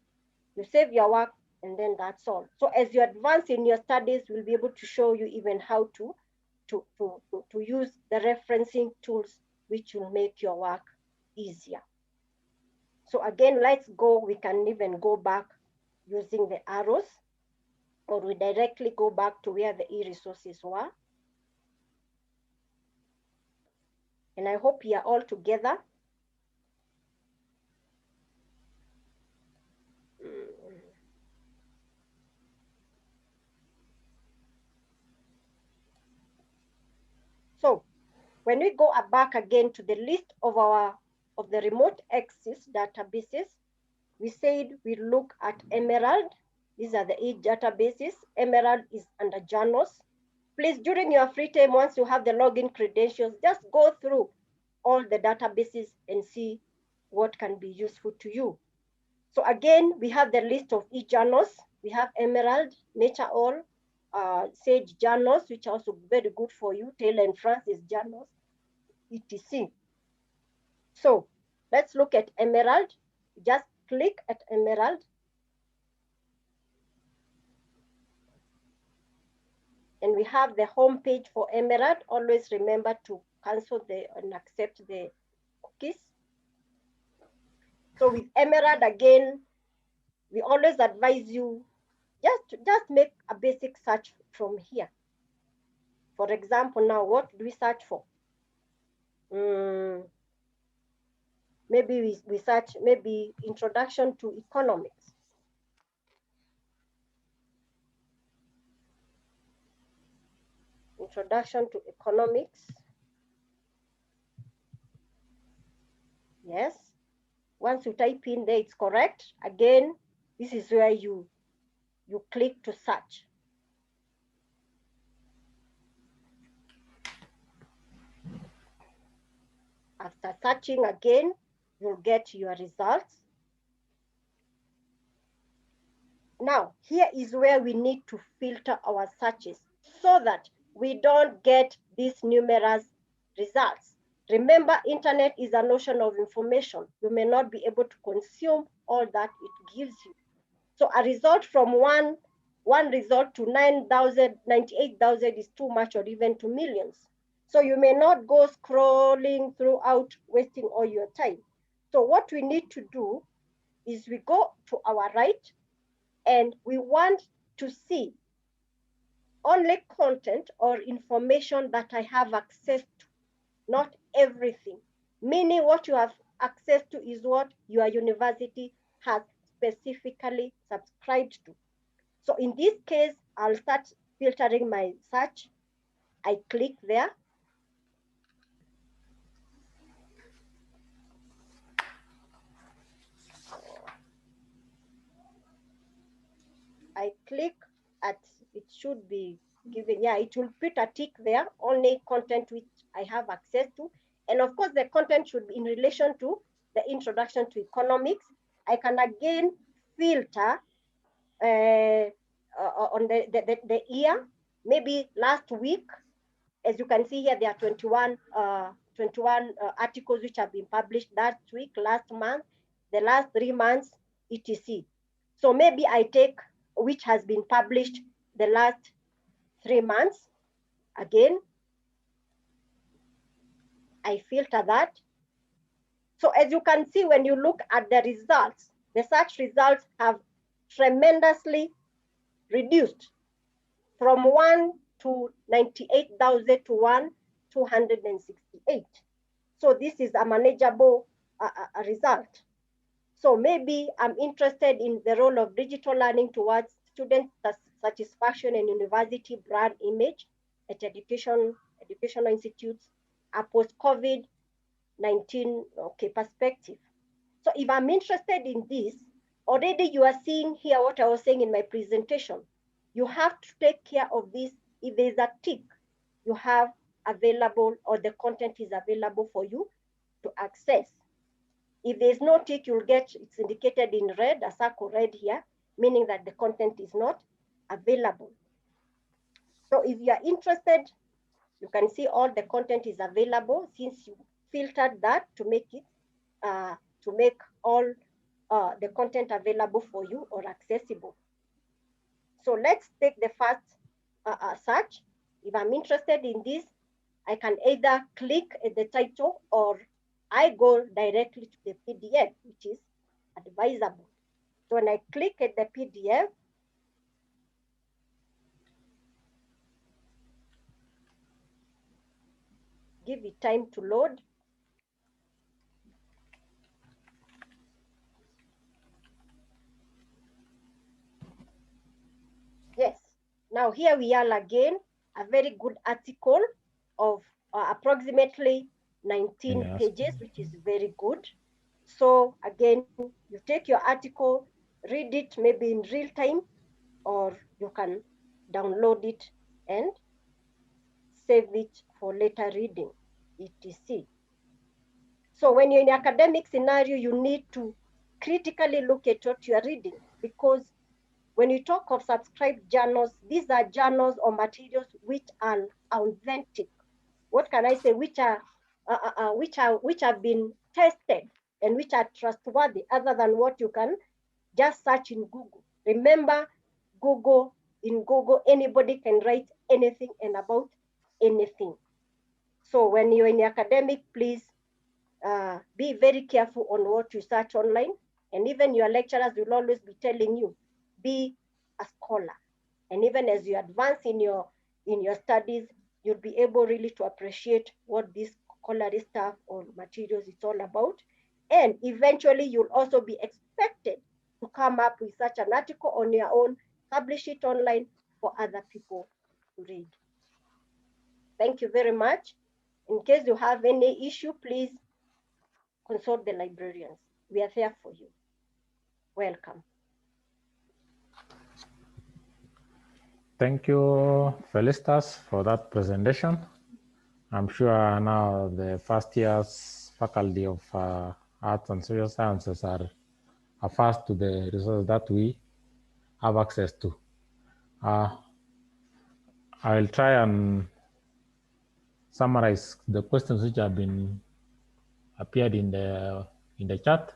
You save your work, and then that's all. So as you advance in your studies, we'll be able to show you even how to use the referencing tools, which will make your work easier. So again, let's go. We can even go back using the arrows, or we directly go back to where the e-resources were. And I hope you are all together. So when we go back again to the list of the RemoteXs databases, we said we look at Emerald. These are the 8 databases. Emerald is under journals. Please, during your free time, once you have the login credentials, just go through all the databases and see what can be useful to you. So again, we have the list of e-journals. We have Emerald, Nature All, Sage journals, which are also very good for you, Taylor and Francis journals, etc. So let's look at Emerald. Just click at Emerald. And we have the home page for Emerald. Always remember to cancel and accept the cookies. So with Emerald, again, we always advise you just make a basic search from here. For example, now what do we search for? Maybe we search maybe introduction to economics. Introduction to economics. Yes. Once you type in there, it's correct. Again, this is where you click to search. After searching again, you'll get your results. Now, here is where we need to filter our searches so that we don't get these numerous results. Remember, internet is an ocean of information. You may not be able to consume all that it gives you. So a result from one result to 9,000, 98,000 is too much, or even to millions. So you may not go scrolling throughout, wasting all your time. So what we need to do is we go to our right, and we want to see only content or information that I have access to, not everything. Meaning what you have access to is what your university has specifically subscribed to. So in this case, I'll start filtering my search. I click there. I click at, it should be given, yeah, it will put a tick there, only content which I have access to. And of course, the content should be in relation to the introduction to economics. I can again filter on the year, maybe last week. As you can see here, there are 21 articles which have been published that week, last month, the last 3 months, etc. So maybe I take which has been published the last 3 months. Again, I filter that. So as you can see, when you look at the results, the search results have tremendously reduced from 1 to 98,000 to 1 268. So this is a manageable result. So maybe I'm interested in the role of digital learning towards student satisfaction and university brand image at educational institutes, a post-COVID-19 perspective. So if I'm interested in this, already you are seeing here what I was saying in my presentation. You have to take care of this. If there's a tick, you have available, or the content is available for you to access. If there's no tick, you'll get, it's indicated in red, a circle red here, meaning that the content is not available. So if you are interested, you can see all the content is available since you filtered that to make it, to make all the content available for you or accessible. So let's take the first search. If I'm interested in this, I can either click at the title or I go directly to the PDF, which is advisable. So when I click at the PDF, give it time to load. Yes, now here we are again, a very good article of approximately 19 pages, which is very good. So again, you take your article, read it maybe in real time, or you can download it and save it for later reading, etc. So when you're in an academic scenario, you need to critically look at what you are reading, because when you talk of subscribed journals, these are journals or materials which are authentic. What can I say? Which have been tested and which are trustworthy, other than what you can just search in Google. Remember, in Google, anybody can write anything and about anything. So when you're in academic, please be very careful on what you search online. And even your lecturers will always be telling you, be a scholar. And even as you advance in your studies, you'll be able really to appreciate what this scholarly stuff or materials is all about. And eventually you'll also be expected to come up with such an article on your own, publish it online for other people to read. Thank you very much. In case you have any issue, please consult the librarians. We are there for you. Welcome. Thank you, Felicitas, for that presentation. I'm sure now the first year's faculty of Arts and Social Sciences are fast to the resources that we have access to. I'll try and summarize the questions which have been appeared in the chat.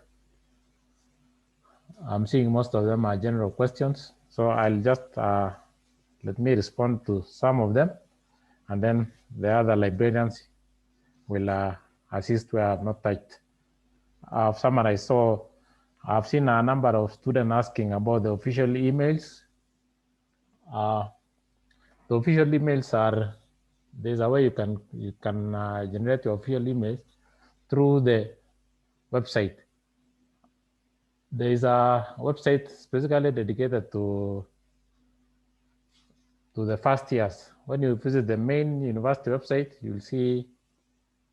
I'm seeing most of them are general questions, so I'll just let me respond to some of them, and then the other librarians will assist where I have not touched. I've summarized. So I've seen a number of students asking about the official emails. The official emails are, there's a way you can generate your official emails through the website. There is a website specifically dedicated to the first years. When you visit the main university website, you'll see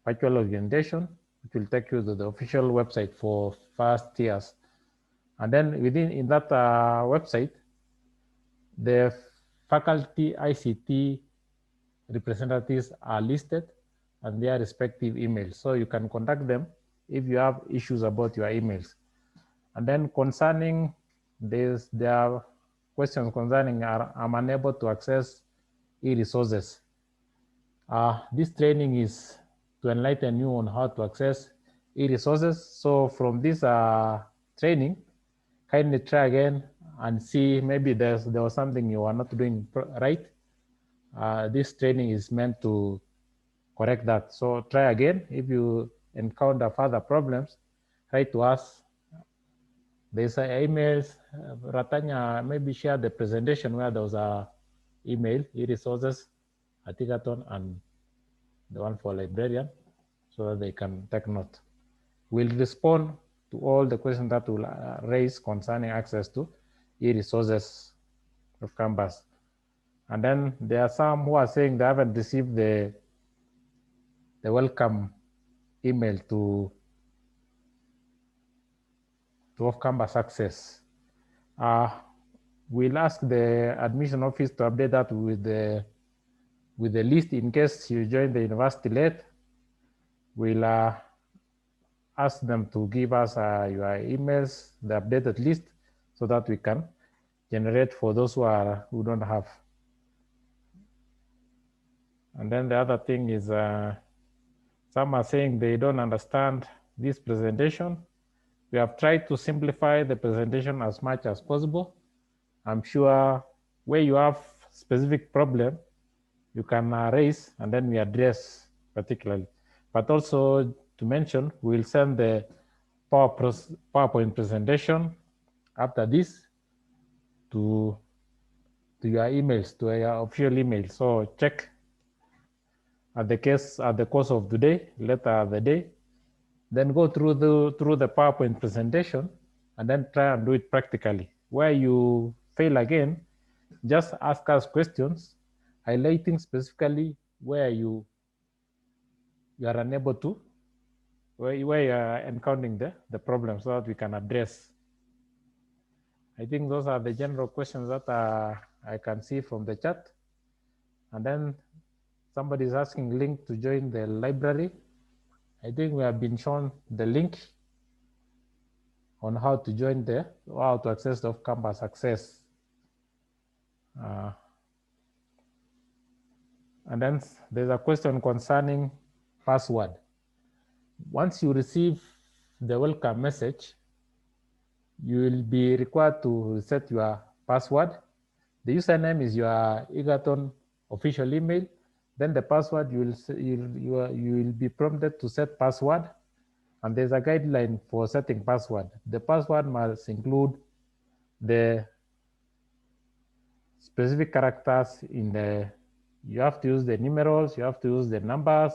virtual orientation, which will take you to the official website for first years. And then in that website, the faculty ICT representatives are listed and their respective emails. So you can contact them if you have issues about your emails. And then concerning there are questions concerning I'm unable to access e-resources. This training is to enlighten you on how to access e-resources. So from this training, kindly try again and see maybe there was something you are not doing right. This training is meant to correct that. So try again. If you encounter further problems, write to us. There's emails. Ratanya maybe share the presentation where there was a email, e-resources at Egerton, and the one for librarian, so that they can take note. We'll respond to all the questions that will raise concerning access to e-resources of Canvas. And then there are some who are saying they haven't received the welcome email to off-campus access. We'll ask the admission office to update that with the list in case you join the university late. We'll ask them to give us your emails, the updated list, so that we can generate for those who don't have. And then the other thing is some are saying they don't understand this presentation. We have tried to simplify the presentation as much as possible. I'm sure where you have specific problem, you can raise and then we address particularly. But also to mention, we'll send the PowerPoint presentation after this to your emails, to your official email. So check at the course of the day, later of the day, then go through the PowerPoint presentation and then try and do it practically. Where you fail again, just ask us questions, highlighting specifically where you are unable to, where you are encountering the problem, so that we can address. I think those are the general questions that I can see from the chat. And then somebody is asking link to join the library. I think we have been shown the link on how to join there, how to access the off-campus access. And then there's a question concerning password. Once you receive the welcome message, you will be required to reset your password. The username is your Egerton official email. Then the password, you will be prompted to set password. And there's a guideline for setting password. The password must include the specific characters in the, you have to use the numerals, you have to use the numbers,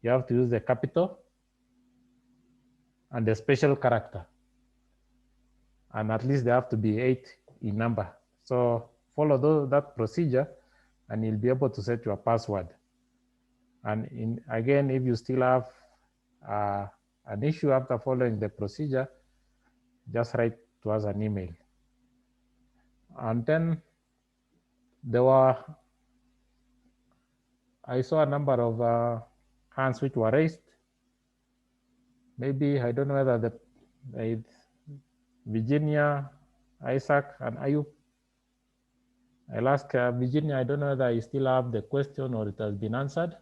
you have to use the capital, and the special character. And at least they have to be 8 in number. So follow that procedure and you'll be able to set your password. And again, if you still have an issue after following the procedure, just write to us an email. And then I saw a number of hands which were raised. Maybe, I don't know whether Virginia, Isaac, and Ayub. I'll ask Virginia, I don't know whether you still have the question or it has been answered.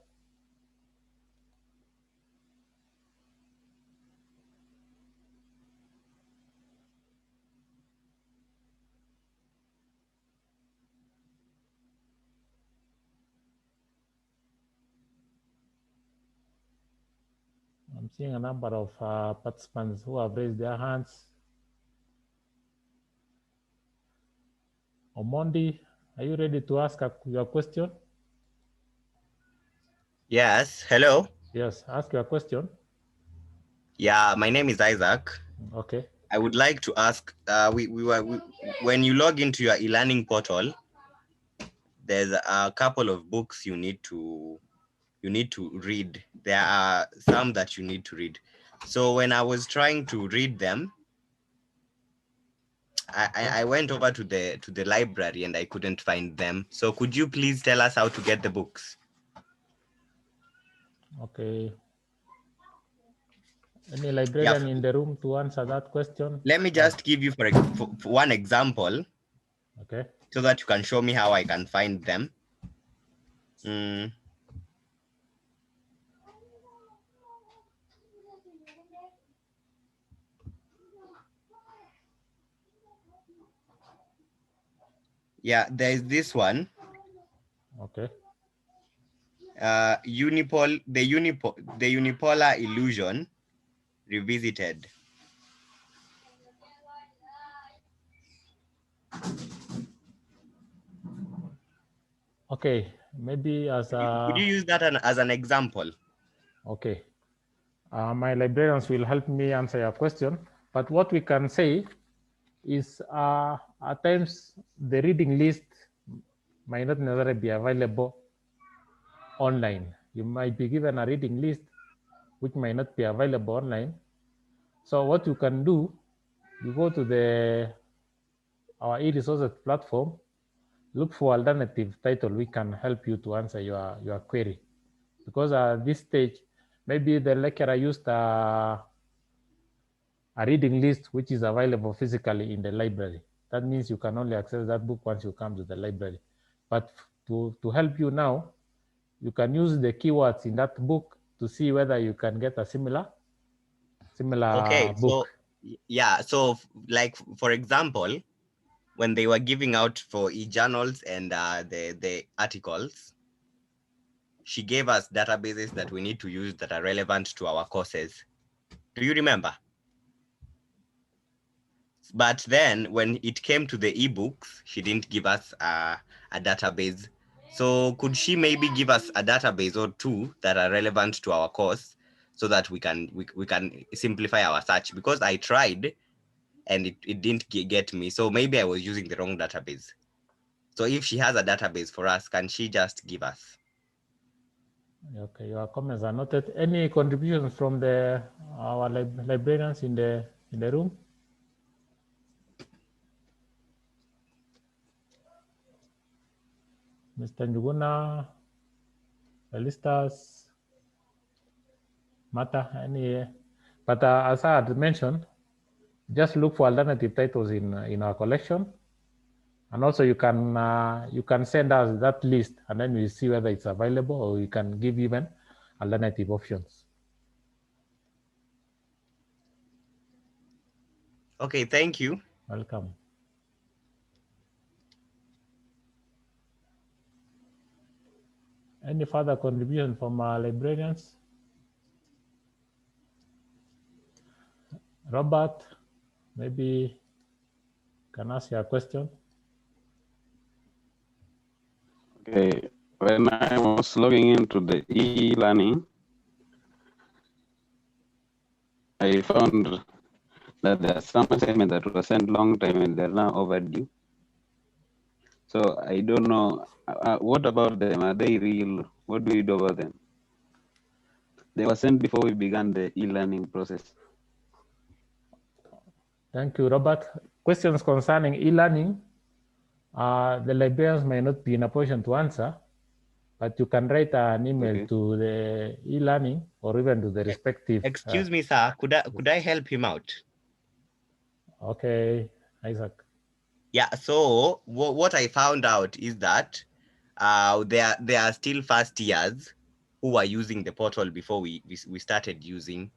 I'm seeing a number of participants who have raised their hands. Omondi, are you ready to ask your question? Yes, hello. Yes, ask your question. Yeah, my name is Isaac. Okay. I would like to ask, when you log into your e-learning portal, there's a couple of books you need to read. There are some that you need to read. So when I was trying to read them, I went over to the library and I couldn't find them. So could you please tell us how to get the books? Okay. Any librarian in the room to answer that question? Let me just give you for one example. Okay. So that you can show me how I can find them. Yeah, there's this one. Okay. The unipolar illusion revisited. Okay, maybe as a... Could you use that as an example? Okay. My librarians will help me answer your question. But what we can say is at times the reading list might not necessarily be available online. You might be given a reading list which might not be available online. So what you can do, you go to our e-resources platform, look for alternative title. We can help you to answer your query. Because at this stage, maybe the lecturer used a reading list which is available physically in the library. That means you can only access that book once you come to the library. But to help you now, you can use the keywords in that book to see whether you can get a similar book. So yeah, so like for example, when they were giving out for e-journals and the articles, she gave us databases that we need to use that are relevant to our courses. Do you remember? But then when it came to the ebooks, she didn't give us a database. So could she maybe give us a database or two that are relevant to our course so that we can simplify our search? Because I tried and it didn't get me. So maybe I was using the wrong database. So if she has a database for us, can she just give us? Okay, your comments are noted. Any contributions from our librarians in the room? Mr. Njuguna, Felistas, Martha, any? But as I had mentioned, just look for alternative titles in our collection, and also you can send us that list, and then we see whether it's available, or we can give even alternative options. Okay, thank you. Welcome. Any further contribution from our librarians? Robert, maybe can ask you a question. Okay, when I was logging into the e-learning, I found that there are some assignments that were sent long time and they're now overdue. So I don't know, what about them? Are they real? What do we do about them? They were sent before we began the e-learning process. Thank you, Robert. Questions concerning e-learning, the librarians may not be in a position to answer, but you can write an email to the e-learning or even to the respective. Excuse me, sir. Could I help him out? Okay, Isaac. Yeah. So what I found out is that there are still first years who are using the portal before we started using.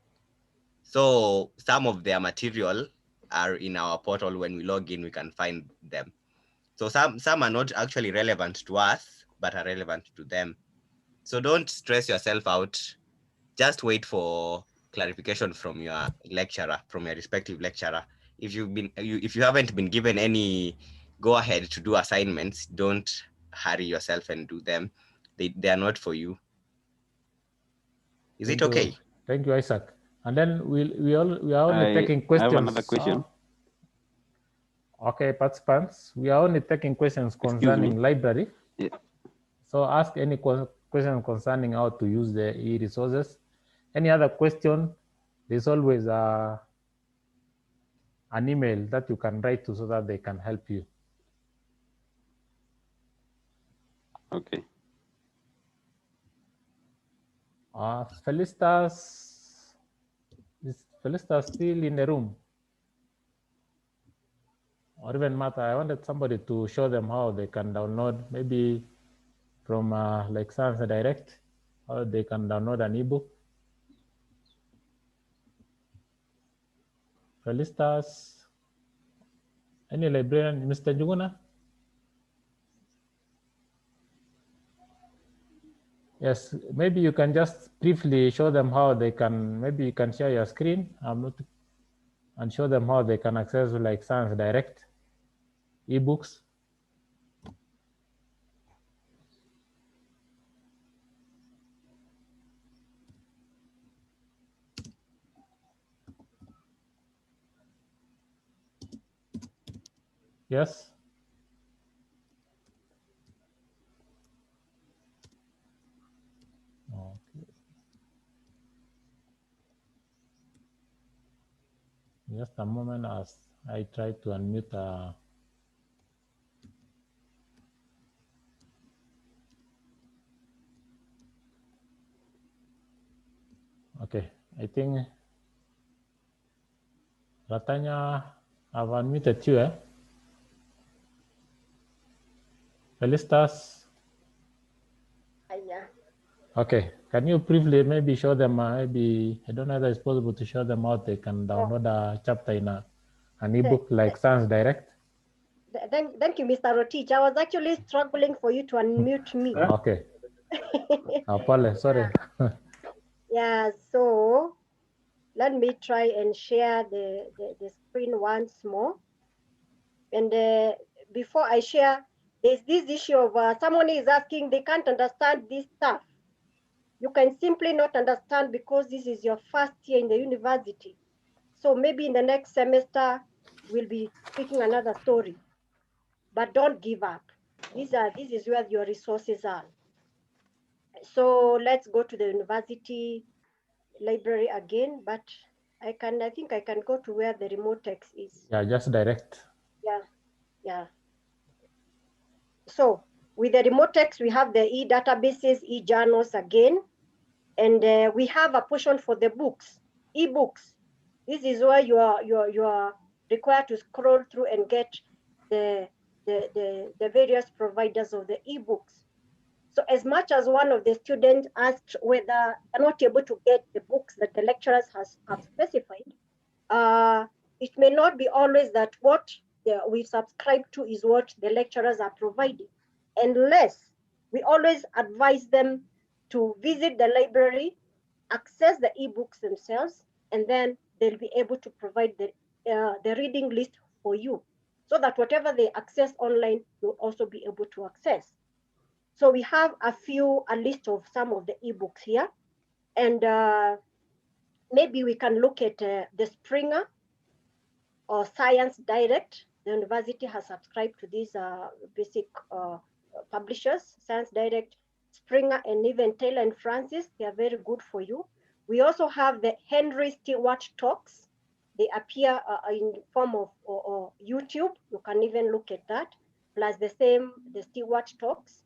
So some of their material are in our portal. When we log in, we can find them. So some are not actually relevant to us, but are relevant to them. So don't stress yourself out. Just wait for clarification from your lecturer, from your respective lecturer. If you haven't been given any go ahead to do assignments, don't hurry yourself and do them. They are not for you. Is it okay? Thank you, Isaac. And then we are only taking questions. I have another question. Okay, participants, we are only taking questions concerning library. Yeah. So ask any question concerning how to use the e-resources. Any other question, there's always an email that you can write to so that they can help you. Okay. Felicitas, is Felicitas still in the room? Or even Martha, I wanted somebody to show them how they can download, maybe from like Science Direct, how they can download an ebook. Felicitas, any librarian, Mr. Njuguna? Yes, maybe you can just briefly show them how they can, maybe you can share your screen and show them how they can access like Science Direct ebooks. Yes. Okay. Just a moment as I try to unmute. Okay, I think Ratanya, I've unmuted you, eh? Felicitas? Yeah. Okay, can you briefly maybe show them, maybe, I don't know if it's possible to show them how they can download a chapter in an ebook like Science Direct? Thank you, Mr. Rotich. I was actually struggling for you to unmute me. Okay. Apologies, sorry. Yeah, so let me try and share the screen once more. And before I share, there's this issue of someone is asking, they can't understand this stuff. You can simply not understand because this is your first year in the university. So maybe in the next semester, we'll be speaking another story. But don't give up. This is where your resources are. So let's go to the university library again, but I think I can go to where the RemoteX is. Yeah, just direct. Yeah. So with the RemoteX, we have the e-databases, e-journals again. And we have a portion for the books, e-books. This is where you are required to scroll through and get the various providers of the e-books. So as much as one of the students asked whether they're not able to get the books that the lecturers have specified, it may not be always that what we subscribe to is what the lecturers are providing, unless we always advise them to visit the library, access the ebooks themselves, and then they'll be able to provide the reading list for you, so that whatever they access online, you'll also be able to access. So we have a list of some of the ebooks here, and maybe we can look at the Springer or Science Direct. The university has subscribed to these basic publishers, Science Direct, Springer, and even Taylor and Francis. They are very good for you. We also have the Henry Stewart Talks. They appear in form of YouTube. You can even look at that. Plus the Stewart Talks,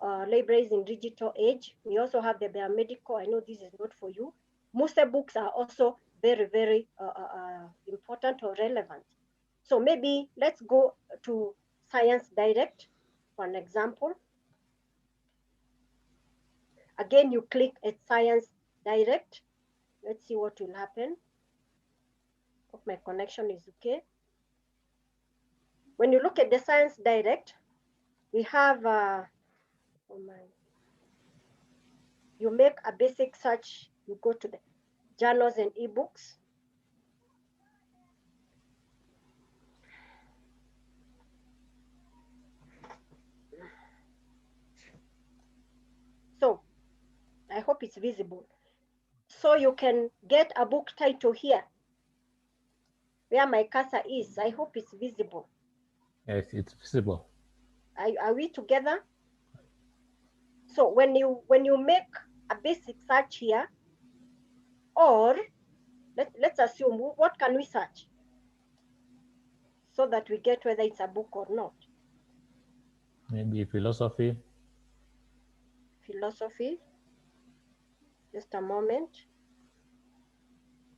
Libraries in Digital Age. We also have the Biomedical. I know this is not for you. Muse books are also very, very important or relevant. So maybe let's go to Science Direct for an example. Again, you click at Science Direct. Let's see what will happen. Hope my connection is okay. When you look at the Science Direct, we have, you make a basic search, you go to the journals and ebooks. So I hope it's visible. So you can get a book title here, where my cursor is. I hope it's visible. Yes, it's visible. Are we together? So when you make a basic search here, or let's assume, what can we search so that we get whether it's a book or not? Maybe philosophy. Philosophy. Just a moment.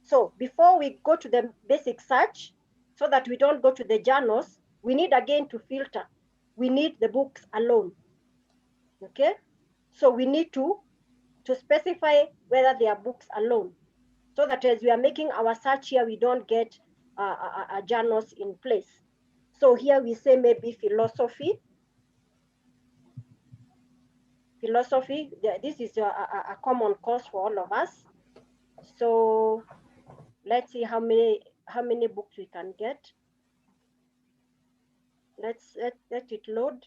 So before we go to the basic search, so that we don't go to the journals, we need again to filter. We need the books alone. Okay? So we need to specify whether they are books alone, so that as we are making our search here, we don't get journals in place. So here we say maybe philosophy. Philosophy, this is a common course for all of us. So let's see how many books we can get. Let it load.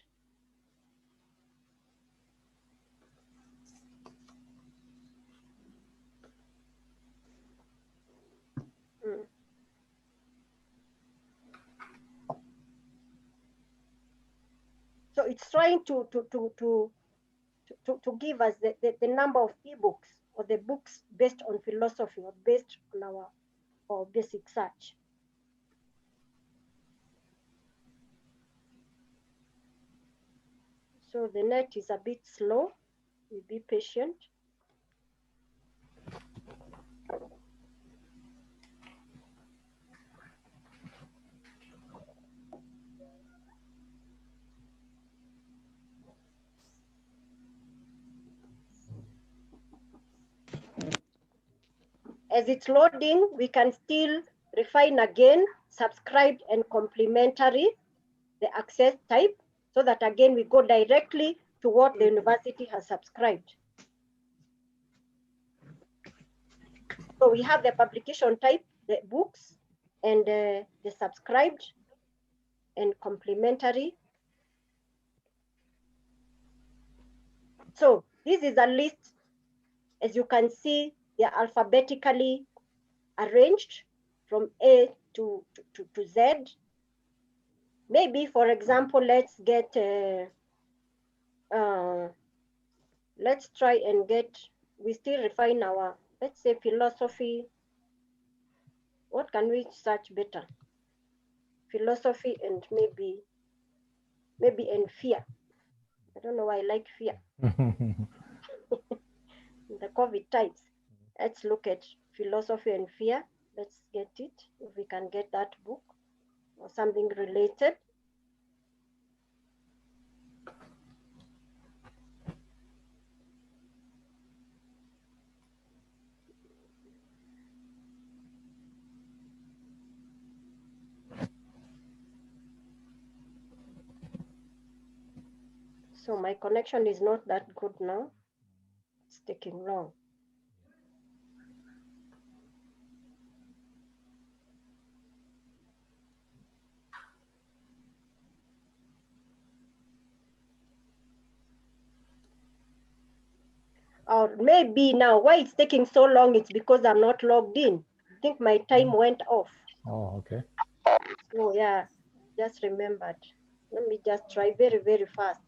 So it's trying to give us the number of ebooks or the books based on philosophy or based on our basic search. So the net is a bit slow. We'll be patient. As it's loading, we can still refine again, subscribed and complementary, the access type, so that again, we go directly to what the university has subscribed. So we have the publication type, the books, and the subscribed and complementary. So this is a list. As you can see, they are alphabetically arranged from A to Z. Maybe, for example, let's get, let's try and get, we still refine our, let's say philosophy. What can we search better? Philosophy and maybe and fear. I don't know why I like fear. The COVID types. Let's look at philosophy and fear. Let's get it, if we can get that book or something related. So my connection is not that good now. It's taking long. Or maybe now, why it's taking so long, it's because I'm not logged in. I think my time went off. Oh, okay. So yeah, just remembered. Let me just try very, very fast.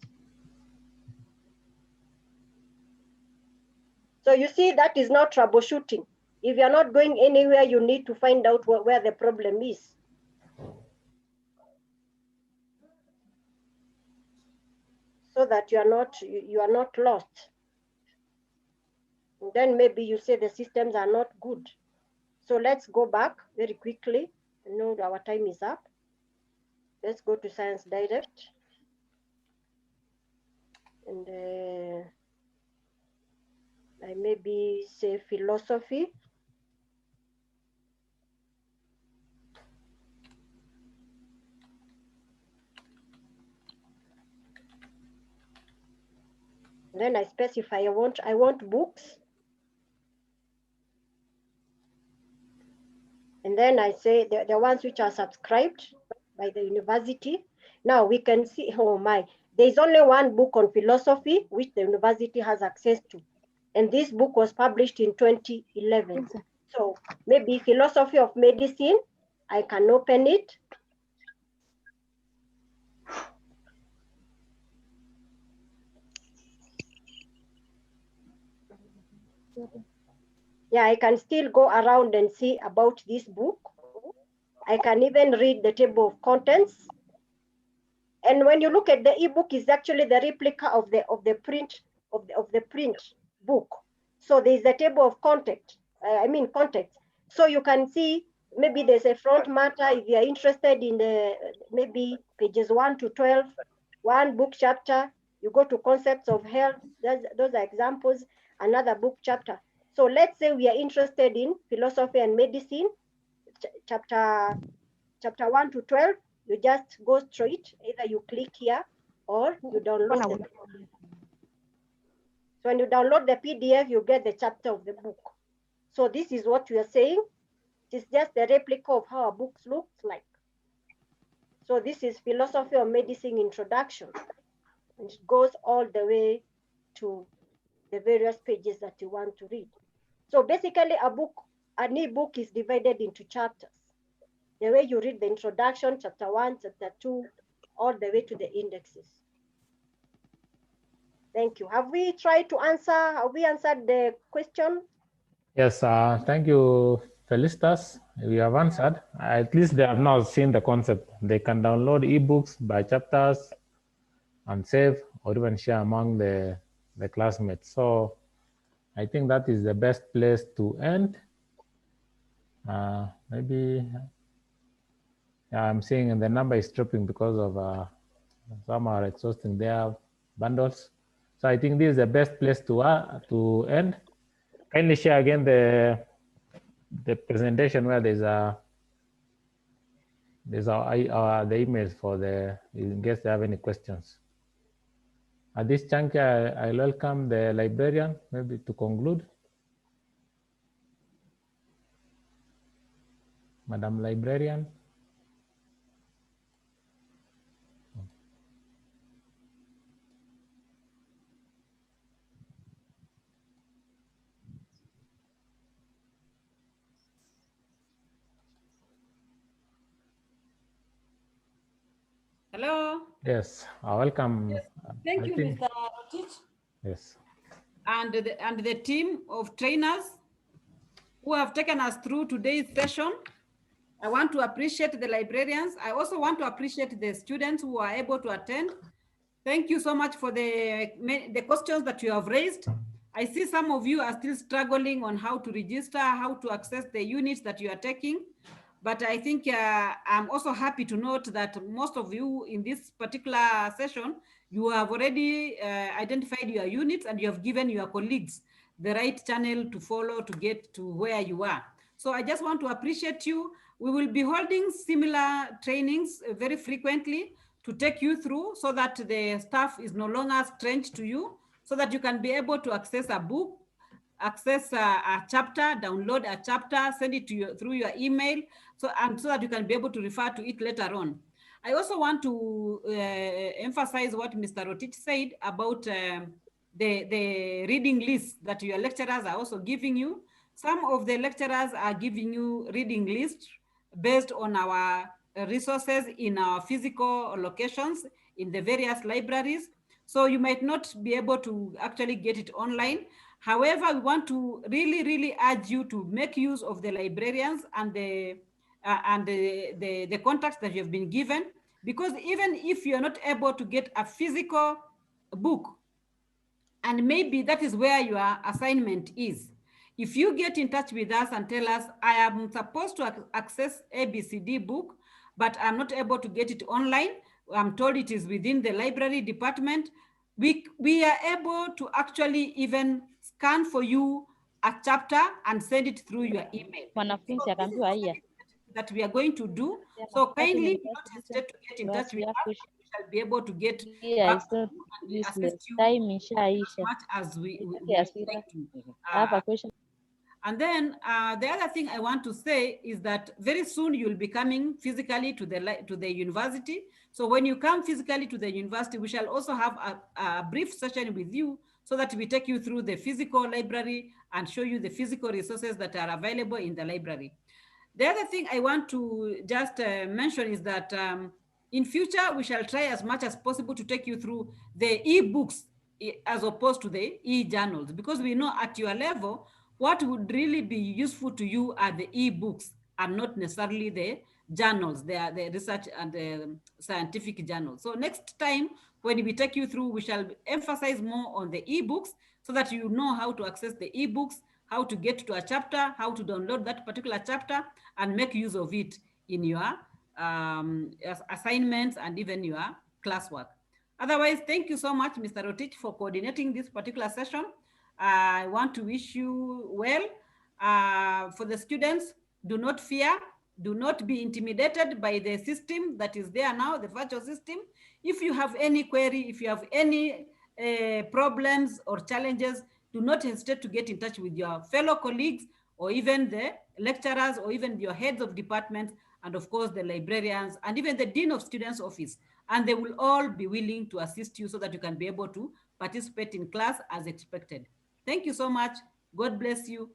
So you see, that is not troubleshooting. If you're not going anywhere, you need to find out where the problem is. So that you are not lost. And then maybe you say the systems are not good. So let's go back very quickly. I know our time is up. Let's go to Science Direct. And I maybe say philosophy. Then I specify I want books. And then I say the ones which are subscribed by the university. Now we can see, oh my, there's only one book on philosophy which the university has access to. And this book was published in 2011. So maybe philosophy of medicine, I can open it. Yeah, I can still go around and see about this book. I can even read the table of contents. And when you look at the ebook, is actually the replica of the print book. So there's a table of context. So you can see maybe there's a front matter if you are interested in the maybe pages 1 to 12, one book chapter. You go to concepts of health. Those are examples. Another book chapter. So let's say we are interested in philosophy and medicine, chapter 1 to 12. You just go straight, either you click here or you download the PDF. So when you download the PDF, you get the chapter of the book. So this is what we are saying. It's just a replica of how a book looks like. So this is philosophy of medicine introduction. And it goes all the way to the various pages that you want to read. So basically an ebook is divided into chapters. The way you read the introduction, chapter 1, chapter 2, all the way to the indexes. Thank you. Have we tried to answer? Have we answered the question? Yes, thank you, Felicitas. We have answered. At least they have now seen the concept. They can download ebooks by chapters and save or even share among the classmates. So I think that is the best place to end. Maybe I'm seeing the number is dropping because of some are exhausting their bundles. So I think this is the best place to end. Kindly share again the presentation where there's the emails for in case they have any questions. At this juncture, I welcome the librarian maybe to conclude. Madam Librarian. Hello. Yes, welcome. Yes. Thank you, Mr. Rotich. Yes. And the team of trainers who have taken us through today's session. I want to appreciate the librarians. I also want to appreciate the students who are able to attend. Thank you so much for the questions that you have raised. I see some of you are still struggling on how to register, how to access the units that you are taking. But I think I'm also happy to note that most of you in this particular session, you have already identified your units and you have given your colleagues the right channel to follow to get to where you are. So I just want to appreciate you. We will be holding similar trainings very frequently to take you through so that the staff is no longer strange to you, so that you can be able to access a book, access a chapter, download a chapter, send it to you through your email, so that you can be able to refer to it later on. I also want to emphasize what Mr. Rotich said about the reading list that your lecturers are also giving you. Some of the lecturers are giving you reading lists based on our resources in our physical locations in the various libraries. So you might not be able to actually get it online. However, we want to really urge you to make use of the librarians and the contacts that you've been given, because even if you're not able to get a physical book, and maybe that is where your assignment is, if you get in touch with us and tell us, I am supposed to access ABCD book, but I'm not able to get it online, I'm told it is within the library department, we are able to actually even scan for you a chapter and send it through your email. Mwanafunzi akaambiwa haya. That we are going to do. So kindly do not hesitate to get in touch with us. We shall be able to get back to you and assist you as much as we like to. And then the other thing I want to say is that very soon you'll be coming physically to the university. So when you come physically to the university, we shall also have a brief session with you so that we take you through the physical library and show you the physical resources that are available in the library. The other thing I want to just mention is that in future, we shall try as much as possible to take you through the e-books as opposed to the e-journals, because we know at your level, what would really be useful to you are the e-books and not necessarily the journals, the research and the scientific journals. So next time, when we take you through, we shall emphasize more on the e-books so that you know how to access the e-books, how to get to a chapter, how to download that particular chapter and make use of it in your assignments and even your classwork. Otherwise, thank you so much, Mr. Rotich, for coordinating this particular session. I want to wish you well. For the students, do not fear, do not be intimidated by the system that is there now, the virtual system. If you have any query, if you have any problems or challenges, do not hesitate to get in touch with your fellow colleagues or even the lecturers or even your heads of departments, and of course the librarians and even the Dean of Students Office. And they will all be willing to assist you so that you can be able to participate in class as expected. Thank you so much. God bless you.